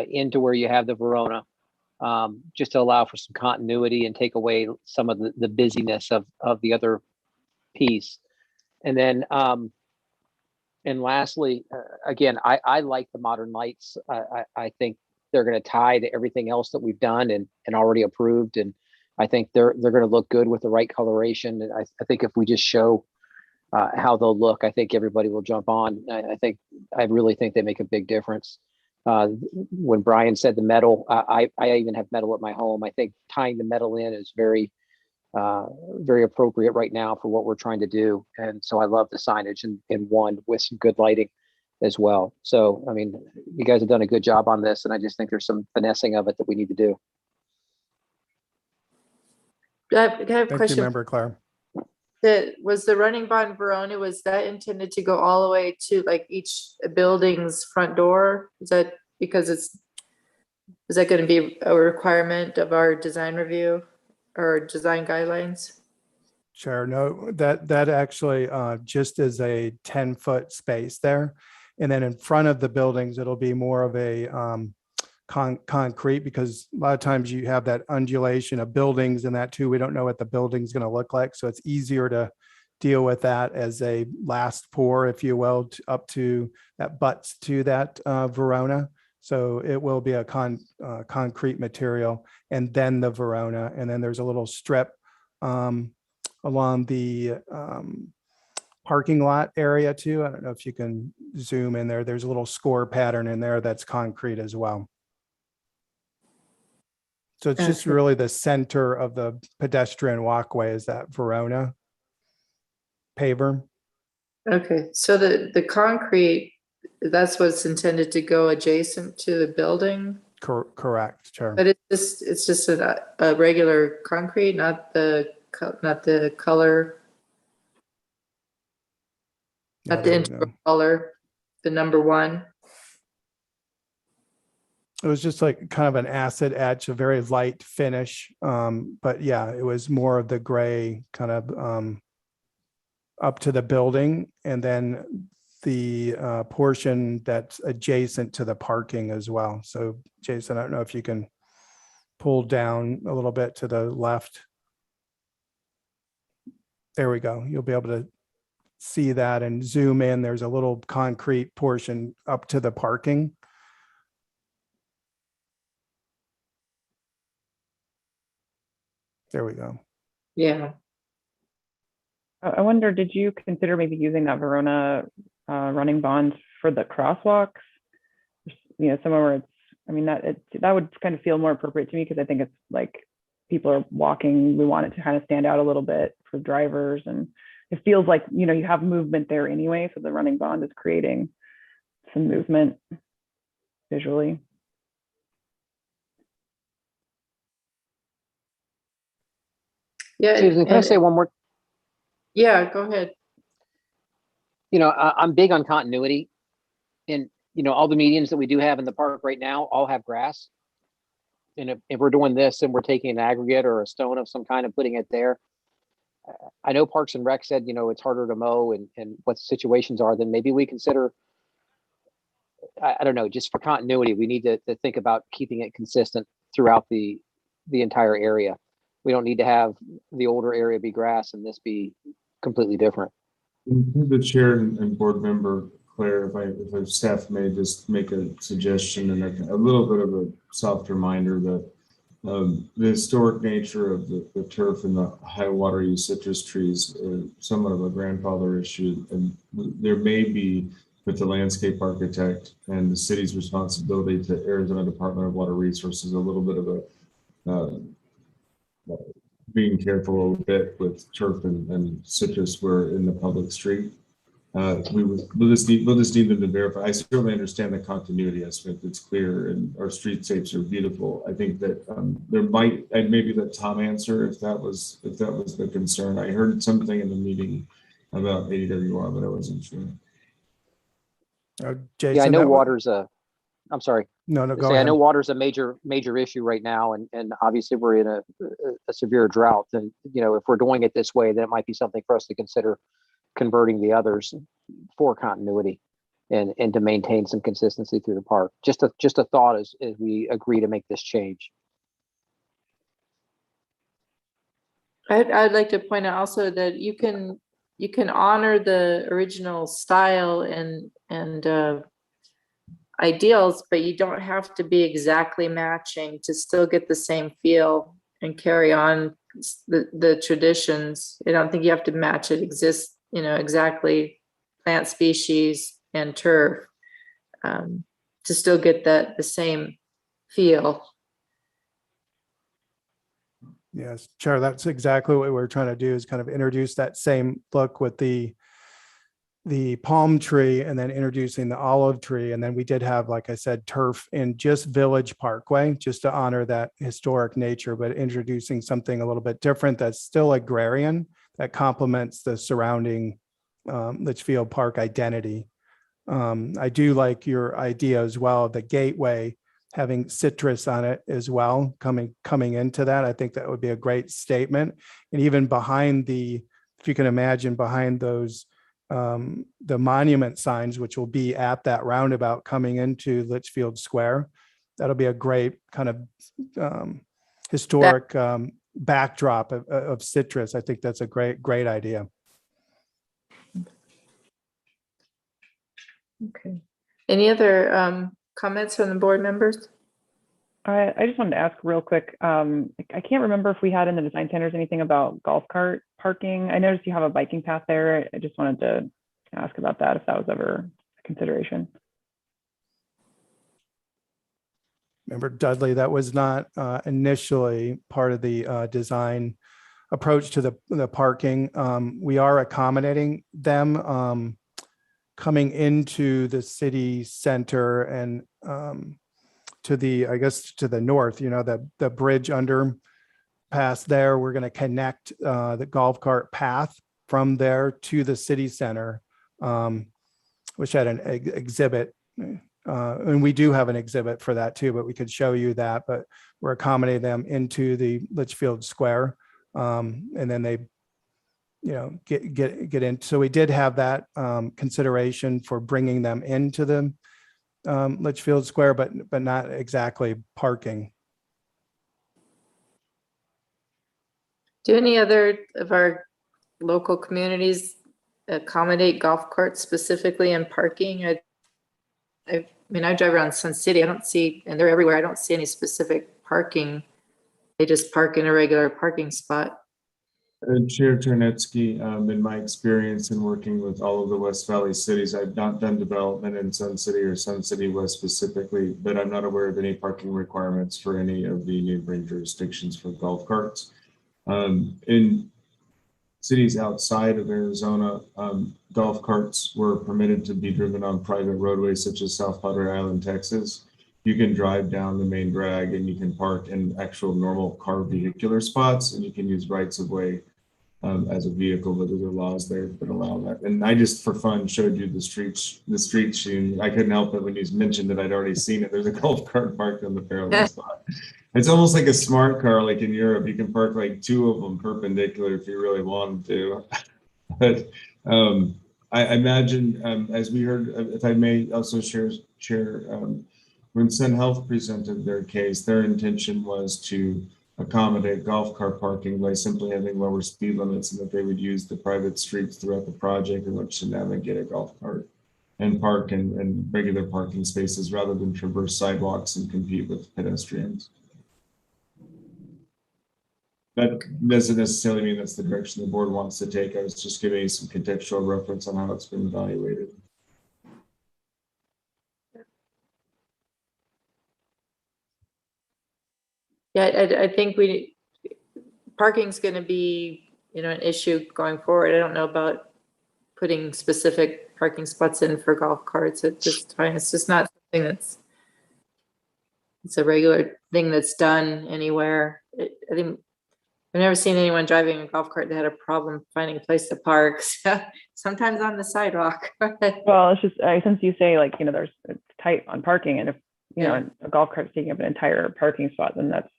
into where you have the Verona. Just to allow for some continuity and take away some of the busyness of the other piece. And then, and lastly, again, I like the modern lights. I think they're going to tie to everything else that we've done and already approved. And I think they're going to look good with the right coloration. And I think if we just show how they'll look, I think everybody will jump on. I really think they make a big difference. When Brian said the metal, I even have metal at my home. I think tying the metal in is very appropriate right now for what we're trying to do. And so I love the signage in one with some good lighting as well. So, I mean, you guys have done a good job on this, and I just think there's some finessing of it that we need to do. I have a Thank question. you, Member Claire. Was the running bond Verona, was that intended to go all the way to like each building's front door? Is that because is that going to be a requirement of our design review or design guidelines? Sure. No, that actually just is a 10-foot space there. And then in front of the buildings, it'll be more of a concrete, because a lot of times you have that undulation of buildings and that too. We don't know what the building's going to look like. So it's easier to deal with that as a last pour, if you will, up to that butts to that Verona. So it will be a concrete material, and then the Verona. And then there's a little strip along the parking lot area too. I don't know if you can zoom in there. There's a little score pattern in there that's concrete as well. So it's just really the center of the pedestrian walkway is that Verona paver. Okay, so the concrete, that's what's intended to go adjacent to the building? Correct, Chair. But it's just a regular concrete, not the color, not the integral color, the number 1. It was just like kind of an acid etch, a very light finish. But yeah, it was more of the gray kind of up to the building, and then the portion that's adjacent to the parking as well. So Jason, I don't know if you can pull down a little bit to the left. There we go. You'll be able to see that and zoom in. There's a little concrete portion up to the parking. There we go. Yeah. I wonder, did you consider maybe using that Verona running bond for the crosswalks? Somewhere where it's, I mean, that would kind of feel more appropriate to me, because I think it's like people are walking. We want it to kind of stand out a little bit for drivers, and it feels like, you have movement there anyway. So the running bond is creating some movement visually. Yeah. Susan, can I say one more? Yeah, go ahead. You know, I'm big on continuity, and you know, all the medians that we do have in the park right now all have grass. And if we're doing this and we're taking an aggregate or a stone of some kind and putting it there, I know Parks and Rec said, you know, it's harder to mow and what the situations are, then maybe we consider, I don't know, just for continuity, we need to think about keeping it consistent throughout the entire area. We don't need to have the older area be grass and this be completely different. The chair and board member, Claire, if staff may just make a suggestion and a little bit of a soft reminder that the historic nature of the turf and the high water use citrus trees are somewhat of a grandfather issue, and there may be, with the landscape architect and the city's responsibility to Arizona Department of Water Resources, a little bit of a being careful a bit with turf and citrus where in the public street. We'll just need them to verify. I certainly understand the continuity aspect. It's clear, and our streetscapes are beautiful. I think that there might, and maybe let Tom answer if that was the concern. I heard something in the meeting about ADWR, but I wasn't sure. Jason, yeah, I know water's I'm sorry. No, go ahead. I know water's a major issue right now, and obviously we're in a severe drought. And you know, if we're doing it this way, that might be something for us to consider converting the others for continuity and to maintain some consistency through the park. Just a thought as we agree to make this change. I'd like to point out also that you can honor the original style and ideals, but you don't have to be exactly matching to still get the same feel and carry on the traditions. I don't think you have to match it exactly plant species and turf to still get the same feel. Yes, Chair, that's exactly what we're trying to do, is kind of introduce that same look with the palm tree and then introducing the olive tree. And then we did have, like I said, turf in just Village Parkway, just to honor that historic nature, but introducing something a little bit different that's still agrarian, that complements the surrounding Litchfield Park identity. I do like your idea as well, the gateway having citrus on it as well, coming into that. I think that would be a great statement. And even behind if you can imagine behind those, the monument signs, which will be at that roundabout coming into Litchfield Square, that'll be a great kind of historic backdrop of citrus. I think that's a great idea. Okay. Any other comments from the board members? I just wanted to ask real quick. I can't remember if we had in the design standards anything about golf cart parking. I noticed you have a biking path there. I just wanted to ask about that, if that was ever a consideration. Remember, Dudley, that was not initially part of the design approach to the parking. We are accommodating them coming into the city center and to the north, the bridge underpass there. We're going to connect the golf cart path from there to the city center, which had an exhibit. And we do have an exhibit for that too, but we could show you that, but we're accommodating them into the Litchfield Square. And then they, get in. So we did have that consideration for bringing them into the Litchfield Square, but not exactly parking. Do any other of our local communities accommodate golf carts specifically in parking? I drive around Sun City. I don't see, and they're everywhere. I don't see any specific parking. They just park in a regular parking spot. Chair Ternetsky, in my experience in working with all of the West Valley cities, I've not done development in Sun City or Sun City West specifically, but I'm not aware of any parking requirements for any of the neighboring jurisdictions for golf carts. In cities outside of Arizona, golf carts were permitted to be driven on private roadways such as South Padre Island, Texas. you can drive down the main drag and you can park in actual normal car vehicular spots, and you can use rights of way as a vehicle, but there are laws there that allow that. And I just for fun showed you the street scene. I couldn't help it when you mentioned that I'd already seen it. There's a golf cart parked on the parallel spot. It's almost like a smart car, like in Europe. You can park like 2 of them perpendicular if you really wanted to. But I imagine, as we heard, if I may also share, when Sun Health presented their case, their intention was to accommodate golf cart parking by simply having lower speed limits, and that they would use the private streets throughout the project in which to navigate a golf cart and park in regular parking spaces rather than traverse sidewalks and compete with pedestrians. That doesn't necessarily mean that's the direction the board wants to take. I was just giving you some contextual reference on how it's been evaluated. Yeah, I think parking's going to be, an issue going forward. I don't know about putting specific parking spots in for golf carts at this time. It's just not something it's a regular thing that's done anywhere. I think I've never seen anyone driving a golf cart that had a problem finding a place to park. So sometimes on the sidewalk. Well, it's just, since you say like, it's tight on parking, and if, a golf cart's taking up an entire parking spot, then that's,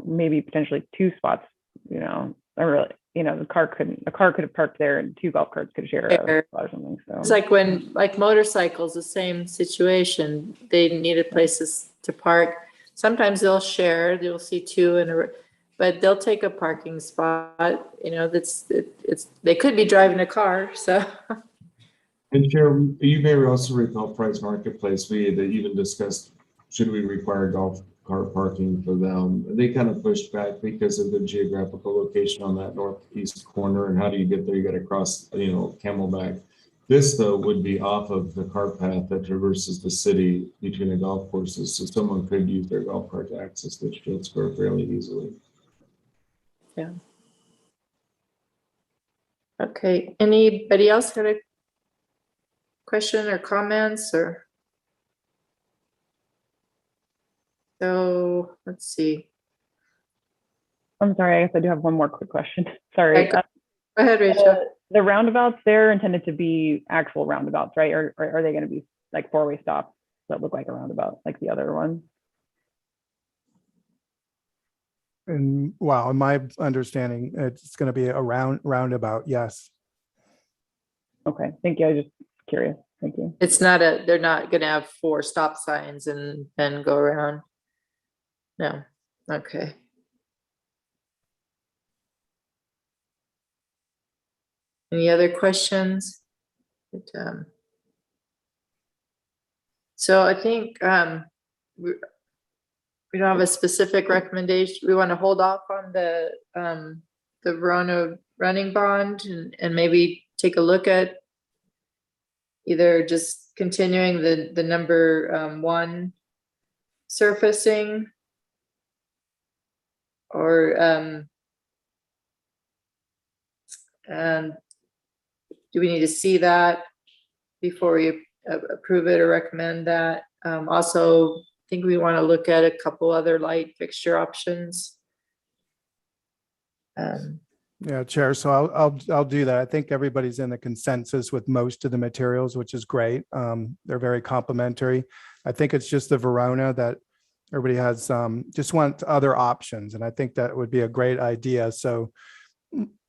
maybe potentially 2 spots, or really, a car could have parked there and 2 golf carts could share a spot or something. So it's like when, motorcycles, the same situation. They needed places to park. Sometimes they'll share. You'll see 2 but they'll take a parking spot. They could be driving a car. So. And Chair, you may also recall Price Marketplace. We had even discussed, should we require golf cart parking for them? And they kind of pushed back because of the geographical location on that northeast corner. And how do you get there? You got to cross, Camelback. This, though, would be off of the cart path that traverses the city between the golf courses. So someone could use their golf cart to access Litchfield Square fairly easily. Yeah. Okay. Anybody else had a question or comments or? So let's see. I'm sorry, I guess I do have one more quick question. Sorry. Okay. Go ahead, Rachel. The roundabouts, they're intended to be actual roundabouts, right? Or are they going to be like 4-way stops that look like a roundabout, like the other one? And wow, in my understanding, it's going to be a roundabout. Yes. Okay, thank you. I was just curious. Thank you. It's not they're not going to have 4 stop signs and then go around. No. Okay. Any other questions? So I think we don't have a specific recommendation. We want to hold off on the Verona running bond and maybe take a look at either just continuing the number 1 surfacing, or do we need to see that before we approve it or recommend that? Also, I think we want to look at a couple other light fixture options. Yeah, Chair. So I'll do that. I think everybody's in the consensus with most of the materials, which is great. They're very complementary. I think it's just the Verona that everybody has just want other options, and I think that would be a great idea. So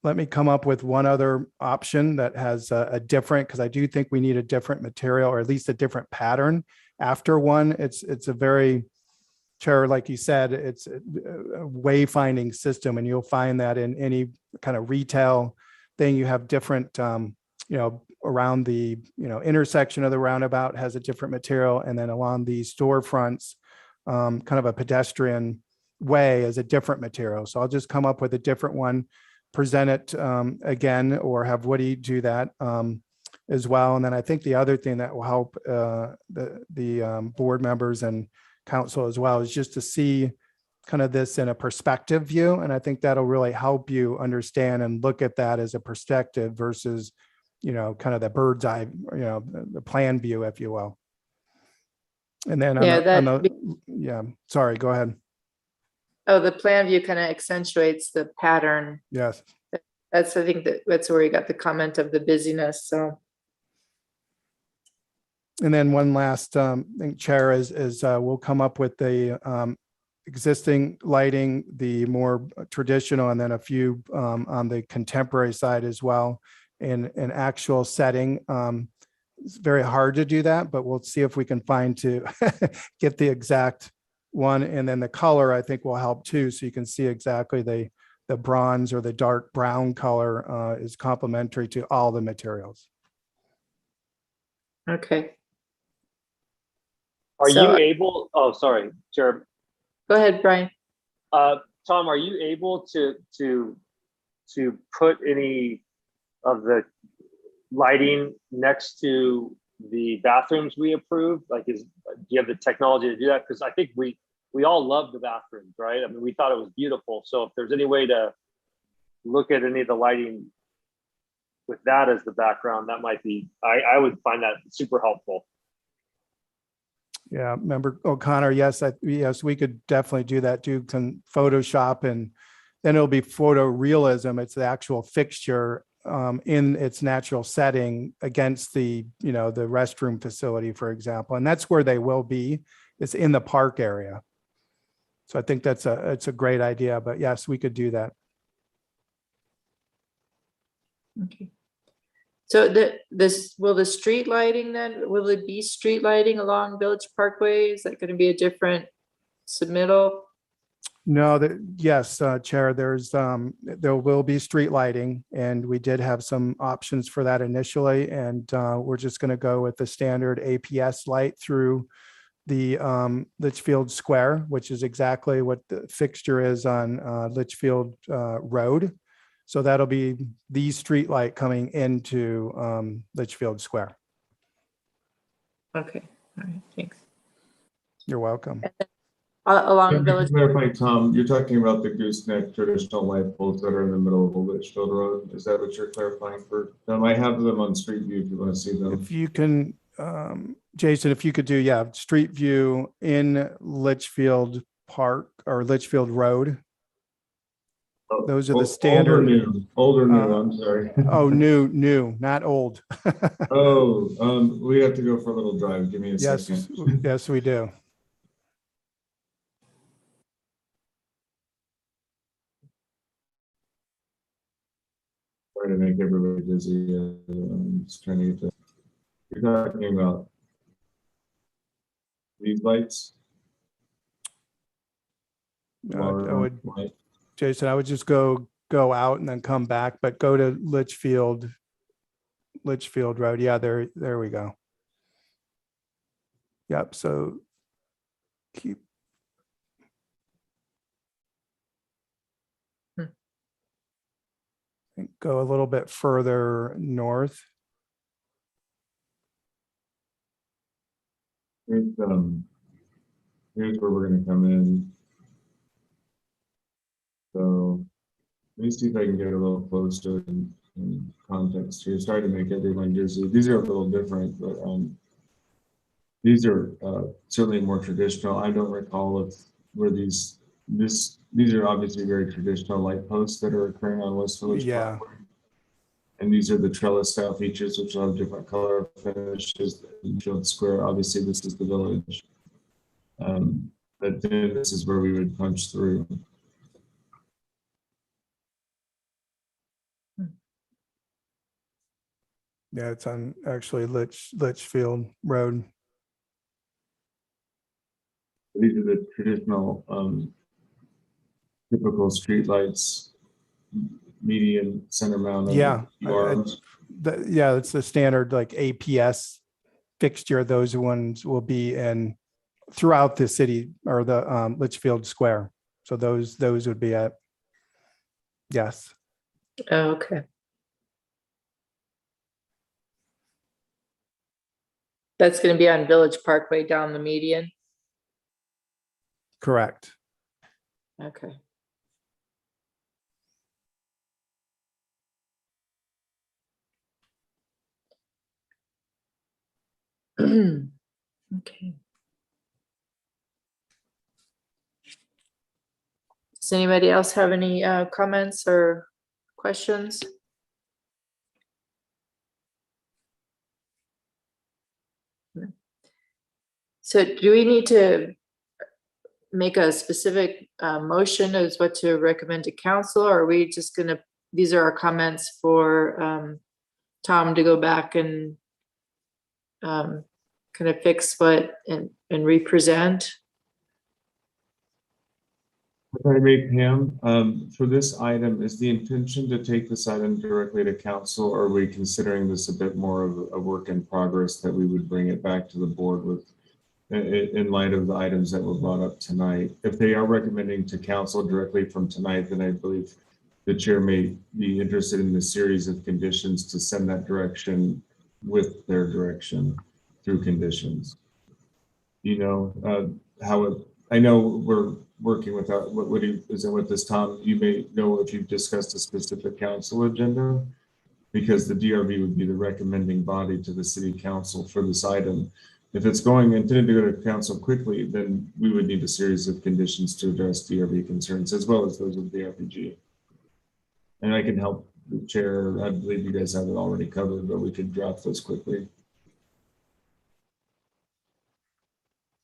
let me come up with one other option that has a different, because I do think we need a different material, or at least a different pattern after one. It's a very, Chair, like you said, it's a wayfinding system, and you'll find that in any kind of retail thing. You have different, around the, intersection of the roundabout has a different material, and then along the storefronts, kind of a pedestrian way is a different material. So I'll just come up with a different one, present it again, or have Woody do that as well. And then I think the other thing that will help the board members and council as well is just to see kind of this in a perspective view. And I think that'll really help you understand and look at that as a perspective versus, kind of the bird's eye, the plan view, if you will. And then, Yeah, yeah, sorry, go ahead. Oh, the plan view kind of accentuates the pattern. Yes. I think that's where you got the comment of the busyness, so. And then one last thing, Chair, is we'll come up with the existing lighting, the more traditional, and then a few on the contemporary side as well in an actual setting. It's very hard to do that, but we'll see if we can find to get the exact one. And then the color, I think, will help too. So you can see exactly the bronze or the dark brown color is complementary to all the materials. Okay. Are So- you able, oh, sorry, Chair. Go ahead, Brian. Tom, are you able to put any of the lighting next to the bathrooms we approved? Like, do you have the technology to do that? Because I think we all love the bathrooms, right? I mean, we thought it was beautiful. So if there's any way to look at any of the lighting with that as the background, that might be, I would find that super helpful. Yeah, Member O'Connor, yes, yes, we could definitely do that, do some Photoshop, and then it'll be photorealism. It's the actual fixture in its natural setting against the, the restroom facility, for example. And that's where they will be. It's in the park area. So I think it's a great idea, but yes, we could do that. Okay. So will the street lighting then, will it be street lighting along Village Parkway? Is that going to be a different submittal? No, yes, Chair, there will be street lighting, and we did have some options for that initially, and we're just going to go with the standard APS light through the Litchfield Square, which is exactly what the fixture is on Litchfield Road. So that'll be the street light coming into Litchfield Square. Okay, all right, thanks. You're welcome. Along Village. Clarifying, Tom, you're talking about the gooseneck traditional light poles that are in the middle of the Litchfield Road. Is that what you're clarifying for them? I have them on Street View if you want to see them. If you can, Jason, if you could do, street view in Litchfield Park or Litchfield Road. Those are the standard. Old or new, I'm sorry. Oh, new, not old. We have to go for a little drive. Give me a second. Yes, we do. Trying to make everybody dizzy. I'm just trying to get to. You're talking about these lights? Jason, I would just go out and then come back, but go to Litchfield Road. Yeah, there we go. Yep. So keep. Go a little bit further north. Here's where we're going to come in. So let me see if I can get a little closer in context here. Sorry to make everyone dizzy. These are a little different, but these are certainly more traditional. I don't recall if where these are obviously very traditional light posts that are occurring on West Village Parkway. And these are the trellis style features, which will have different color finishes. Field Square, obviously this is the village. But then this is where we would punch through. Yeah, it's on actually Litchfield Road. These are the traditional typical street lights, median center mount. Yeah, it's the standard like APS fixture. Those ones will be in throughout the city or the Litchfield Square. So those would be at, yes. Oh, okay. That's going to be on Village Parkway down the median. Correct. Okay. Okay. Does anybody else have any comments or questions? So do we need to make a specific motion as what to recommend to council, or are we just gonna, these are our comments for Tom to go back and kind of fix what and represent? If I may, Pam, for this item, is the intention to take this item directly to council, or are we considering this a bit more of a work in progress that we would bring it back to the board with in light of the items that were brought up tonight? If they are recommending to council directly from tonight, then I believe the chair may be interested in the series of conditions to send that direction with their direction through conditions. You know, how it, I know we're working without, what do you, is it with this, Tom? You may know if you've discussed a specific council agenda, because the DRB would be the recommending body to the city council for this item. If it's intended to go to council quickly, then we would need a series of conditions to address DRB concerns as well as those of the RPG. And I can help the chair. I believe you guys have it already covered, but we could draft those quickly.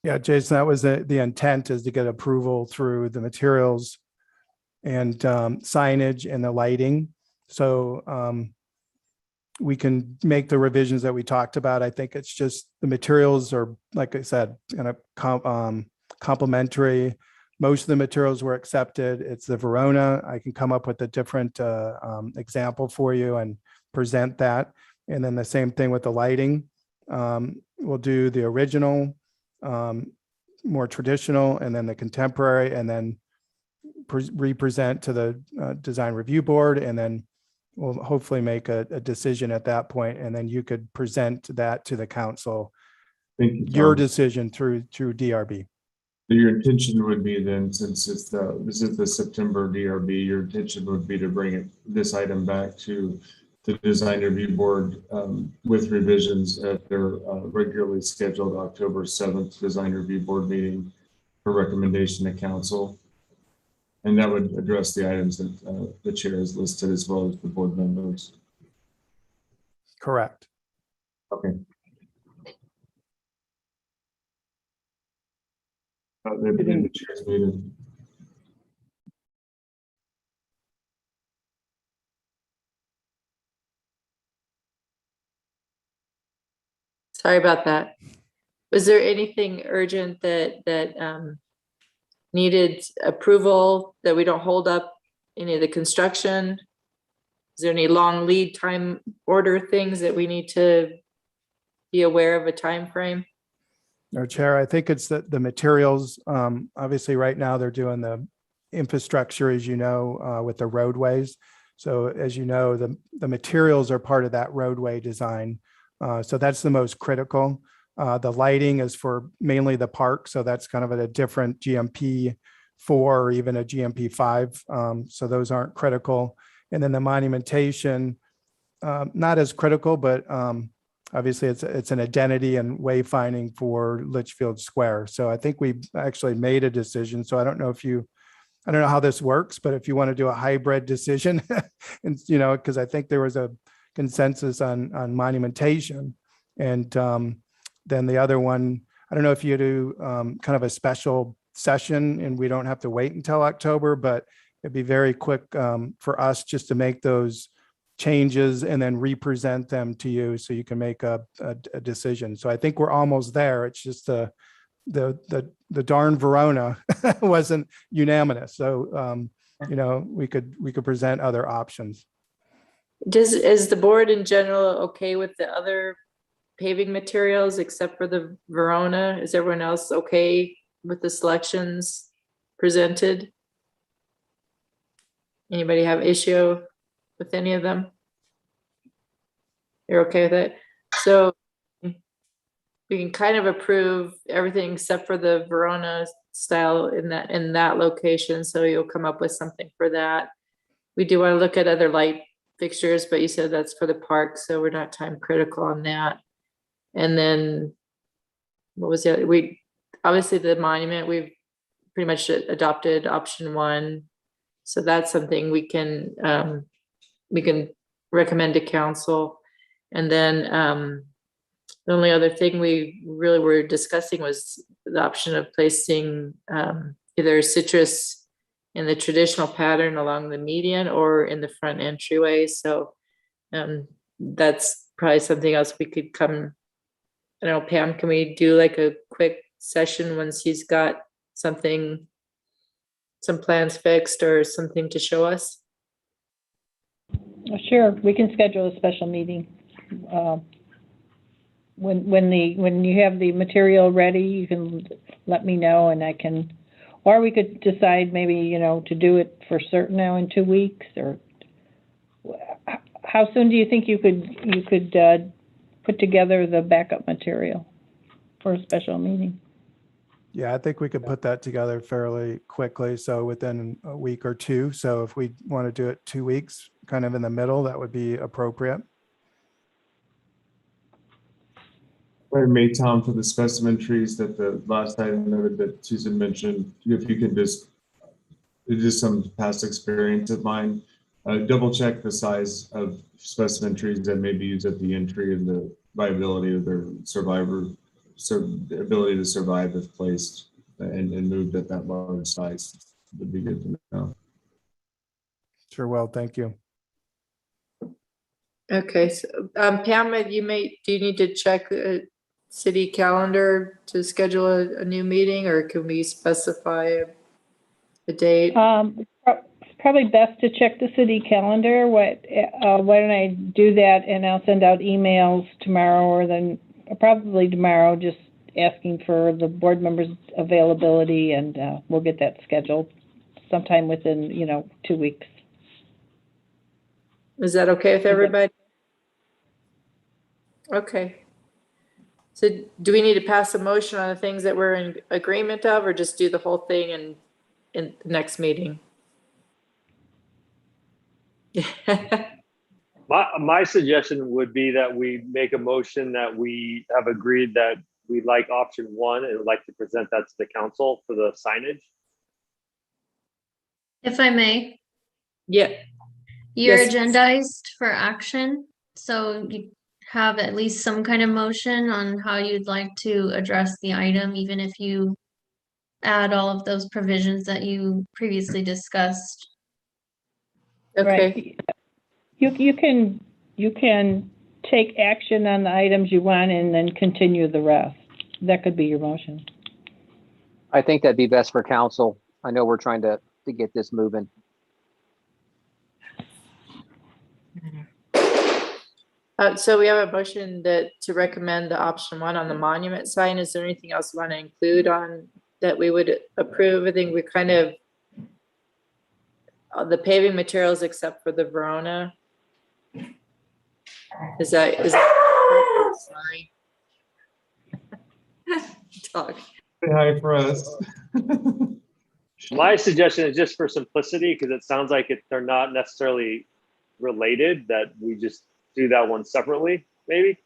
Yeah, Jason, that was the intent, is to get approval through the materials and signage and the lighting. So we can make the revisions that we talked about. I think it's just the materials are, like I said, kind of complementary. Most of the materials were accepted. It's the Verona. I can come up with a different example for you and present that. And then the same thing with the lighting. We'll do the original, more traditional, and then the contemporary, and then represent to the design review board, and then we'll hopefully make a decision at that point, and then you could present that to the council. Thank you, your Tom. decision through DRB. Your intention would be then, since it's this is the September DRB, your intention would be to bring this item back to the design review board with revisions at their regularly scheduled October 7th design review board meeting for recommendation to council. And that would address the items that the chair has listed as well as the board members. Correct. Okay. The chair's meeting. Sorry about that. Was there anything urgent that needed approval, that we don't hold up any of the construction? Is there any long lead time order things that we need to be aware of a time frame? No, Chair, I think it's the materials. Obviously, right now they're doing the infrastructure, as you know, with the roadways. So as you know, the materials are part of that roadway design. So that's the most critical. The lighting is for mainly the park. So that's kind of at a different GMP 4 or even a GMP 5. So those aren't critical. And then the monumentation, not as critical, but obviously it's an identity and wayfinding for Litchfield Square. So I think we actually made a decision. So I don't know how this works, but if you want to do a hybrid decision, and because I think there was a consensus on monumentation, and then the other one, I don't know if you do kind of a special session and we don't have to wait until October, but it'd be very quick for us just to make those changes and then represent them to you so you can make a decision. So I think we're almost there. It's just the darn Verona wasn't unanimous. So we could present other options. Is the board in general okay with the other paving materials except for the Verona? Is everyone else okay with the selections presented? Anybody have issue with any of them? You're okay with it? So we can kind of approve everything except for the Verona style in that location. So you'll come up with something for that. We do want to look at other light fixtures, but you said that's for the park, so we're not time critical on that. And then what was the other? We obviously the monument, we've pretty much adopted option 1. So that's something we can recommend to council. And then the only other thing we really were discussing was the option of placing either citrus in the traditional pattern along the median or in the front entryway. So that's probably something else we could come. I don't know, Pam, can we do like a quick session once he's got something, some plans fixed or something to show us? Sure, we can schedule a special meeting. When you have the material ready, you can let me know and I can, or we could decide maybe, you know, to do it for certain now in 2 weeks, or how soon do you think you could put together the backup material for a special meeting? Yeah, I think we could put that together fairly quickly. So within a week or two. So if we want to do it 2 weeks, kind of in the middle, that would be appropriate. If I may, Tom, for the specimen trees that the last item noted that Susan mentioned, if you can just, it's just some past experience of mine, double check the size of specimen trees that may be used at the entry and the viability of their ability to survive if placed and moved at that large size. Would be good to know. Sure will, thank you. Okay, so Pam, do you need to check the city calendar to schedule a new meeting, or can we specify a date? It's probably best to check the city calendar. Why don't I do that, and I'll send out emails tomorrow, or then probably tomorrow, just asking for the board members' availability, and we'll get that scheduled sometime within, 2 weeks. Is that okay with everybody? Okay. So do we need to pass a motion on the things that we're in agreement of, or just do the whole thing in the next meeting? My suggestion would be that we make a motion that we have agreed that we like option 1 and would like to present that to the council for the signage. If I may. Yeah. You're Yes. agendized for action, so you have at least some kind of motion on how you'd like to address the item, even if you add all of those provisions that you previously discussed. Okay. Right. You can take action on the items you want and then continue the rest. That could be your motion. I think that'd be best for council. I know we're trying to get this moving. So we have a motion to recommend the option 1 on the monument sign. Is there anything else you want to include on that we would approve? I think we kind of the paving materials except for the Verona. Is that sorry. Talk. Say hi for us. My suggestion is just for simplicity, because it sounds like they're not necessarily related, that we just do that one separately, maybe.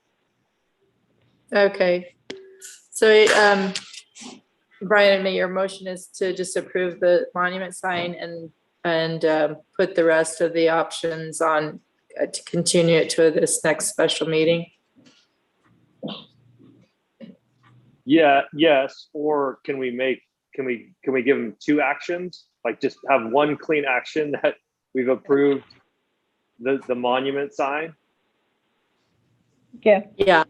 Okay. So, Brian, your motion is to just approve the monument sign and put the rest of the options on to continue it to this next special meeting. Yeah. Yes. Or can we give them 2 actions? Like just have one clean action that we've approved the monument sign. Yeah,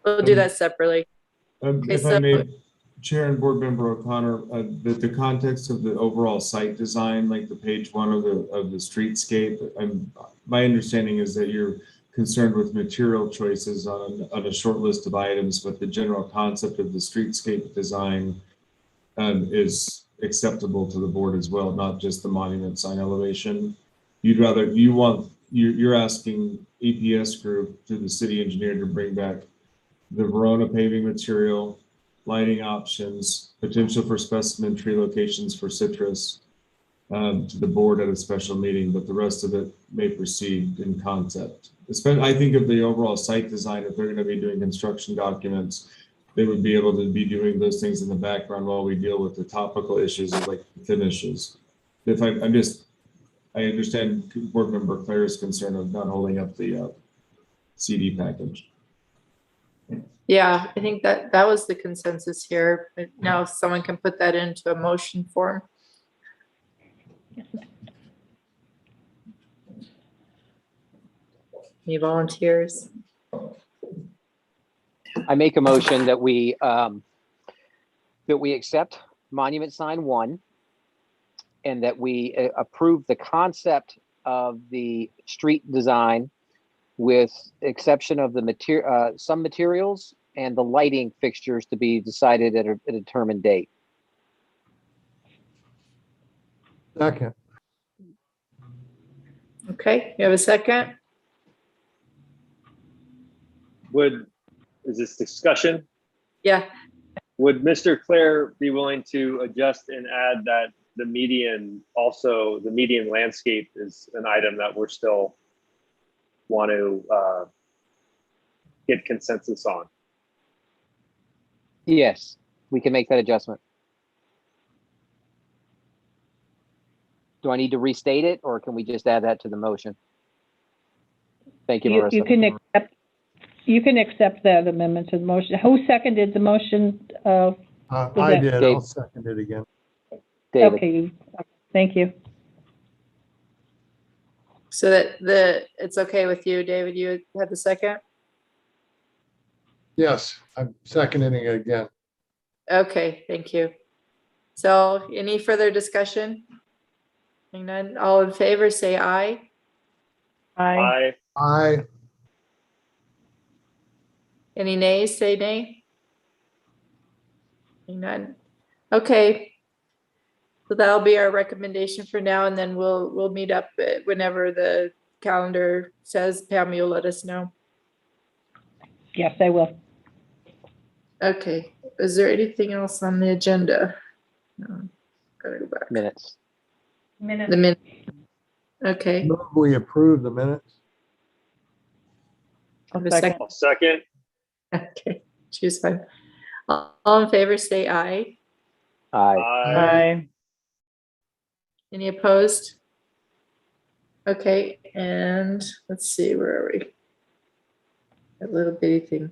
we'll do that separately. Okay, If I may, Chair and Board Member O'Connor, the context of the overall site design, like the page 1 of the streetscape, my understanding is that you're concerned with material choices on a short list of items, but the general concept of the streetscape design is acceptable to the board as well, not just the monument sign elevation. You're asking EPS group to the city engineer to bring back the Verona paving material, lighting options, potential for specimen tree locations for citrus to the board at a special meeting, but the rest of it may proceed in concept. I think of the overall site design, if they're going to be doing construction documents, they would be able to be doing those things in the background while we deal with the topical issues of like finishes. I'm just I understand Board Member Claire's concern of not holding up the CD package. Yeah, I think that was the consensus here. But now if someone can put that into a motion form. Any volunteers? I make a motion that we accept Monument Sign 1 and that we approve the concept of the street design with exception of the some materials and the lighting fixtures to be decided at a determined date. Second. Okay, you have a second? Is this discussion? Yeah, Would Mr. Claire be willing to adjust and add that the median, also the median landscape is an item that we're still want to get consensus on? Yes, we can make that adjustment. Do I need to restate it or can we just add that to the motion? Thank you, Marissa. You can accept that amendment to the motion. Who seconded the motion? I did. Dave. I'll second it again. David. Okay, thank you. so that it's okay with you, David, you had the second? Yes, I'm seconding it again. Okay, thank you. So any further discussion? Hearing none, all in favor, say aye. Aye. Aye. Any nays, say nay. Hearing none. Okay. So that'll be our recommendation for now, and then we'll meet up whenever the calendar says. Pam, you'll let us know. Yes, I will. Okay, is there anything else on the agenda? No, gotta go back. Minutes. The minute. Okay. Move we approve the minutes. Have a second. I'll second. Okay, choose fine. All in favor, say aye. Aye. Aye. Any opposed? Okay, and let's see, where are we? That little bitty thing.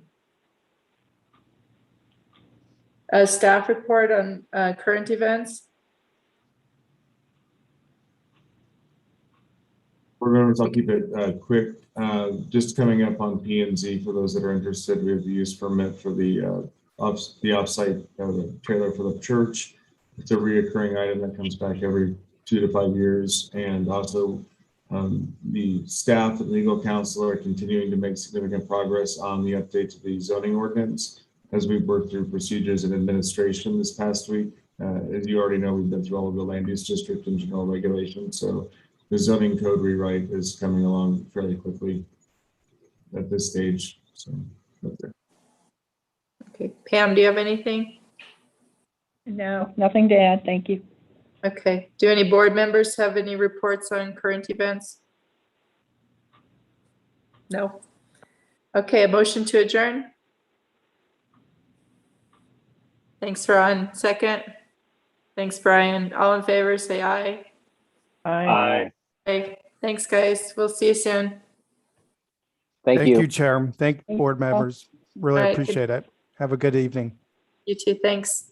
Staff report on current events. I'll keep it quick. Just coming up on P&Z for those that are interested, we have the use permit for the offsite the trailer for the church. It's a reoccurring item that comes back every 2 to 5 years, and also the staff and legal counsel are continuing to make significant progress on the update to the zoning ordinance as we work through procedures and administration this past week. As you already know, we've been through all of the land use district and general regulations, so the zoning code rewrite is coming along fairly quickly at this stage. So that's it. Okay, Pam, do you have anything? No, nothing to add. Thank you. Okay, do any board members have any reports on current events? No. Okay, a motion to adjourn. Thanks, Ron. Second. Thanks, Brian. All in favor, say aye. Aye. Okay, thanks, guys. We'll see you soon. Thank you. Chair. Thank you, board members. Really All right, good- appreciate it. Have a good evening. You too, thanks.